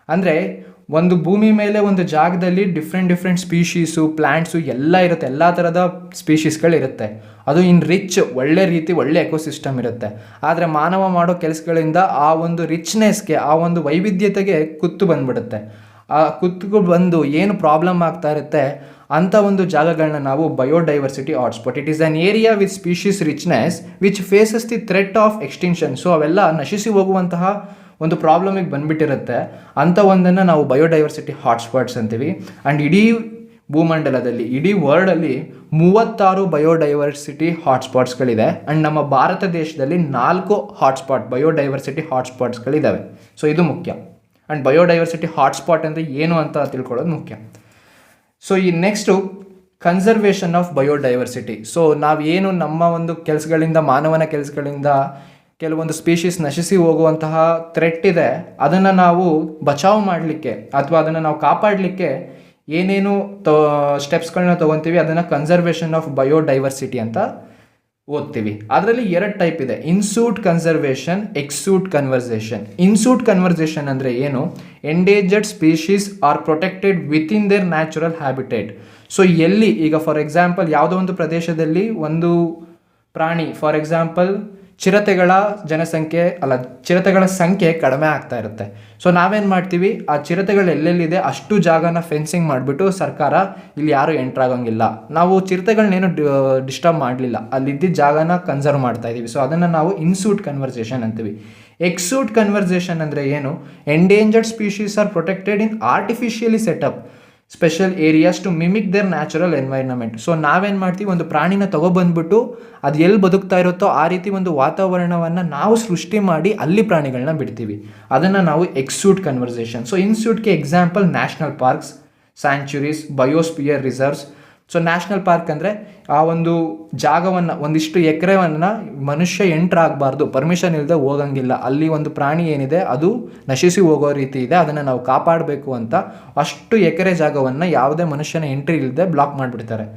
ಅಂದರೆ ಒಂದು ಭೂಮಿ ಮೇಲೆ ಒಂದು ಜಾಗದಲ್ಲಿ ಡಿಫ್ರೆಂಟ್ ಸ್ಪೀಶೀಸು, ಪ್ಲ್ಯಾಂಟ್ಸು ಎಲ್ಲ ಇರುತ್ತೆ, ಎಲ್ಲ ಥರದ ಸ್ಪೀಶೀಸ್ಗಳಿರುತ್ತೆ. ಅದು ರಿಚ್, ಒಳ್ಳೆ ಎಕೋಸಿಸ್ಟಮ್ ಇರುತ್ತೆ. ಆದರೆ ಮಾನವ ಮಾಡೋ ಕೆಲಸಗಳಿಂದ ಆ ಒಂದು ರಿಚ್ನೆಸ್ಗೆ, ಆ ಒಂದು ವೈವಿಧ್ಯತೆಗೆ ಕುತ್ತು ಬಂದ್ಬಿಡುತ್ತೆ. ಆ ಕುತ್ತು ಬಂದು ಏನು ಪ್ರಾಬ್ಲಮ್ ಆಗ್ತಾ ಇರುತ್ತೆ ಅಂಥ ಒಂದು ಜಾಗಗಳನ್ನ ನಾವು biodiversity hotspot. It is an area with species richness which faces the threat of extinction. So ಅವೆಲ್ಲ ನಶಿಸಿ ಹೋಗುವಂತಹ ಒಂದು ಪ್ರಾಬ್ಲಮಿಗೆ ಬಂದ್ಬಿಟ್ಟಿರುತ್ತೆ. ಅಂಥ ಒಂದನ್ನು ನಾವು ಬಯೋಡೈವರ್ಸಿಟಿ ಹಾಟ್ಸ್ಪಾಟ್ಸ್ ಅಂತೀವಿ. ಆ್ಯಂಡ್ ಇಡೀ ಭೂಮಂಡಲದಲ್ಲಿ, ಇಡೀ ವರ್ಲ್ಡಲ್ಲಿ 36 ಬಯೋಡೈವರ್ಸಿಟಿ ಹಾಟ್ಸ್ಪಾಟ್ಸ್ಗಳಿದೆ. ಆ್ಯಂಡ್ ನಮ್ಮ ಭಾರತ ದೇಶದಲ್ಲಿ 4 ಬಯೋಡೈವರ್ಸಿಟಿ ಹಾಟ್ಸ್ಪಾಟ್ಸ್ಗಳಿದ್ದಾವೆ. ಸೊ ಇದು ಮುಖ್ಯ. ಆ್ಯಂಡ್ ಬಯೋಡೈವರ್ಸಿಟಿ ಹಾಟ್ಸ್ಪಾಟ್ ಅಂದರೆ ಏನು ಅಂತ ತಿಳ್ಕೊಳ್ಳೋದು ಮುಖ್ಯ. ಸೊ ಈ next conservation of biodiversity. So ನಾವೇನು ನಮ್ಮ ಒಂದು ಕೆಲಸಗಳಿಂದ, ಮಾನವನ ಕೆಲಸಗಳಿಂದ ಕೆಲವೊಂದು ಸ್ಪೀಶೀಸ್ ನಶಿಸಿ ಹೋಗುವಂತಹ ಥ್ರೆಟ್ ಇದೆ, ಅದನ್ನು ನಾವು ಬಚಾವ್ ಮಾಡಲಿಕ್ಕೆ ಅಥವಾ ಅದನ್ನು ನಾವು ಕಾಪಾಡಲಿಕ್ಕೆ ಏನೇನು ಸ್ಟೆಪ್ಸ್ಗಳನ್ನ ತೊಗೊತೀವಿ ಅದನ್ನು ಕನ್ಸರ್ವೇಷನ್ ಆಫ್ ಬಯೋಡೈವರ್ಸಿಟಿ ಅಂತ ಓದ್ತೀವಿ. ಅದರಲ್ಲಿ 2 ಟೈಪ್ ಇದೆ, in situ conservation, ex situ conversation. In situ conversation ಅಂದರೆ ಏನು, endangered species are protected within their natural habitat. So ಎಲ್ಲಿ ಈಗ ಫಾರ್ ಎಕ್ಸಾಂಪಲ್ ಯಾವುದೋ ಒಂದು ಪ್ರದೇಶದಲ್ಲಿ ಒಂದು ಪ್ರಾಣಿ, ಫಾರ್ ಎಕ್ಸಾಂಪಲ್ ಚಿರತೆಗಳ ಸಂಖ್ಯೆ ಕಡಿಮೆ ಆಗ್ತಾ ಇರುತ್ತೆ. ಸೊ ನಾವೇನು ಮಾಡ್ತೀವಿ, ಆ ಚಿರತೆಗಳು ಎಲ್ಲೆಲ್ಲಿದೆ ಅಷ್ಟು ಜಾಗನ ಫೆನ್ಸಿಂಗ್ ಮಾಡಿಬಿಟ್ಟು ಸರ್ಕಾರ ಇಲ್ಲಿ ಯಾರು ಎಂಟ್ರಾಗಂಗಿಲ್ಲ, ನಾವು ಚಿರತೆಗಳನ್ನೇನು ಡಿಸ್ಟರ್ಬ್ ಮಾಡಲಿಲ್ಲ, ಅಲ್ಲಿದ್ದ ಜಾಗನ ಕನ್ಸರ್ವ್ ಮಾಡ್ತಾ ಇದ್ದೀವಿ. ಸೊ ಅದನ್ನು ನಾವು ಇನ್ಸೂಟ್ ಕನ್ವರ್ಸೇಷನ್ ಅಂತೀವಿ. ಎಕ್ಸೂಟ್ ಕನ್ವರ್ಸೇಷನ್ ಅಂದರೆ ಏನು, endangered species are protected in artificially set up special areas to mimic their natural environment. So ನಾವೇನು ಮಾಡ್ತೀವಿ, ಒಂದು ಪ್ರಾಣಿನ ತೊಗೊಬಂದ್ಬಿಟ್ಟು ಅದು ಎಲ್ಲಿ ಬದುಕ್ತಾ ಇರುತ್ತೋ ಆ ರೀತಿ ಒಂದು ವಾತಾವರಣವನ್ನು ನಾವು ಸೃಷ್ಟಿ ಮಾಡಿ ಅಲ್ಲಿ ಪ್ರಾಣಿಗಳನ್ನ ಬಿಡ್ತೀವಿ. ಅದನ್ನು ನಾವು ಎಕ್ಸೂಟ್ ಕನ್ವರ್ಸೇಷನ್. ಸೊ ಇನ್ಸೂಟ್ಗೆ example national parks, sanctuaries, biosphere reserves. So national park ಅಂದರೆ ಆ ಒಂದು ಜಾಗವನ್ನು, ಒಂದಿಷ್ಟು ಎಕರೆವನ್ನು ಮನುಷ್ಯ ಎಂಟ್ರಾಗಬಾರ್ದು, ಪರ್ಮಿಷನ್ ಇಲ್ಲದೆ ಹೋಗಂಗಿಲ್ಲ, ಅಲ್ಲಿ ಒಂದು ಪ್ರಾಣಿ ಏನಿದೆ ಅದು ನಶಿಸಿ ಹೋಗೋ ರೀತಿ ಇದೆ, ಅದನ್ನು ನಾವು ಕಾಪಾಡಬೇಕು ಅಂತ ಅಷ್ಟು ಎಕರೆ ಜಾಗವನ್ನು ಯಾವುದೇ ಮನುಷ್ಯನ ಎಂಟ್ರಿ ಇಲ್ಲದೆ ಬ್ಲಾಕ್ ಮಾಡಿಬಿಡ್ತಾರೆ.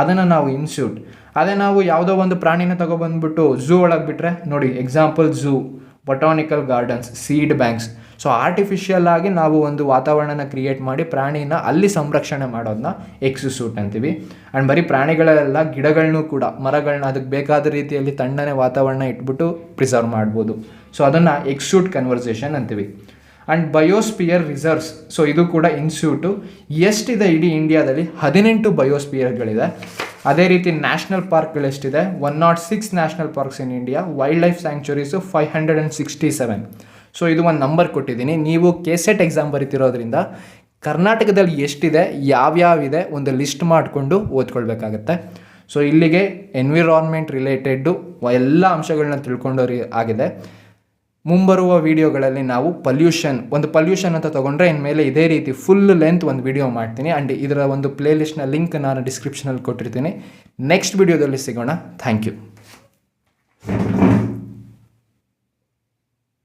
ಅದನ್ನು ನಾವು ಇನ್ಸ್ಯೂಟ್. ಅದೇ ನಾವು ಯಾವುದೋ ಒಂದು ಪ್ರಾಣಿನ ತಗೊಬಂದ್ಬಿಟ್ಟು ಝೂ ಒಳಗೆ ಬಿಟ್ಟರೆ ನೋಡಿ, example zoo, botanical gardens, seed banks. So artificial ಆಗಿ ನಾವು ಒಂದು ವಾತಾವರಣನ ಕ್ರಿಯೇಟ್ ಮಾಡಿ ಪ್ರಾಣಿನ ಅಲ್ಲಿ ಸಂರಕ್ಷಣೆ ಮಾಡೋದನ್ನ ಎಕ್ಸುಸೂಟ್ ಅಂತೀವಿ. ಆ್ಯಂಡ್ ಬರೀ ಪ್ರಾಣಿಗಳೆಲ್ಲ, ಗಿಡಗಳನ್ನೂ ಕೂಡ, ಮರಗಳನ್ನ ಅದಕ್ಕೆ ಬೇಕಾದ ರೀತಿಯಲ್ಲಿ ತಣ್ಣನೆ ವಾತಾವರಣ ಇಟ್ಬಿಟ್ಟು ಪ್ರಿಸರ್ವ್ ಮಾಡ್ಬೋದು. ಸೊ ಅದನ್ನು ಎಕ್ಸೂಟ್ ಕನ್ವರ್ಸೇಷನ್ ಅಂತೀವಿ. ಆ್ಯಂಡ್ ಬಯೋಸ್ಪಿಯರ್ ರಿಸರ್ವ್ಸ್, ಸೊ ಇದು ಕೂಡ ಇನ್ಸ್ಯೂಟು. ಎಷ್ಟಿದೆ ಇಡೀ ಇಂಡಿಯಾದಲ್ಲಿ, 18 ಬಯೋಸ್ಪಿಯರ್ಗಳಿದೆ. ಅದೇ ರೀತಿ ನ್ಯಾಷನಲ್ ಪಾರ್ಕ್ಗಳು ಎಷ್ಟಿದೆ, 106 national parks in India. Wild life sanctuaries 567. So ಇದು ಒಂದು ನಂಬರ್ ಕೊಟ್ಟಿದ್ದೀನಿ. ನೀವು KCET ಎಕ್ಸಾಮ್ ಬರೀತಿರೋದ್ರಿಂದ ಕರ್ನಾಟಕದಲ್ಲಿ ಎಷ್ಟಿದೆ, ಯಾವ್ಯಾವಿದೆ ಒಂದು ಲಿಸ್ಟ್ ಮಾಡಿಕೊಂಡು ಓದ್ಕೊಳ್ಬೇಕಾಗತ್ತೆ. ಸೊ ಇಲ್ಲಿಗೆ ಎನ್ವಿರಾನ್ಮೆಂಟ್ ರಿಲೇಟೆಡ್ಡು ಎಲ್ಲ ಅಂಶಗಳನ್ನ ತಿಳ್ಕೊಂಡೋರಿ ಆಗಿದೆ. ಮುಂಬರುವ ವಿಡಿಯೋಗಳಲ್ಲಿ ನಾವು ಪಲ್ಯೂಷನ್ ಅಂತ ತೊಗೊಂಡ್ರೆ ಇನ್ಮೇಲೆ ಇದೇ ರೀತಿ ಫುಲ್ ಲೆಂತ್ ಒಂದು ವಿಡಿಯೋ ಮಾಡ್ತೀನಿ. ಆ್ಯಂಡ್ ಇದರ ಒಂದು ಪ್ಲೇಲಿಸ್ಟ್ನ ಲಿಂಕ್ ನಾನು ಡಿಸ್ಕ್ರಿಪ್ಷನಲ್ಲಿ ಕೊಟ್ಟಿರ್ತೀನಿ. ನೆಕ್ಸ್ಟ್ ವಿಡಿಯೋದಲ್ಲಿ ಸಿಗೋಣ. Thank you.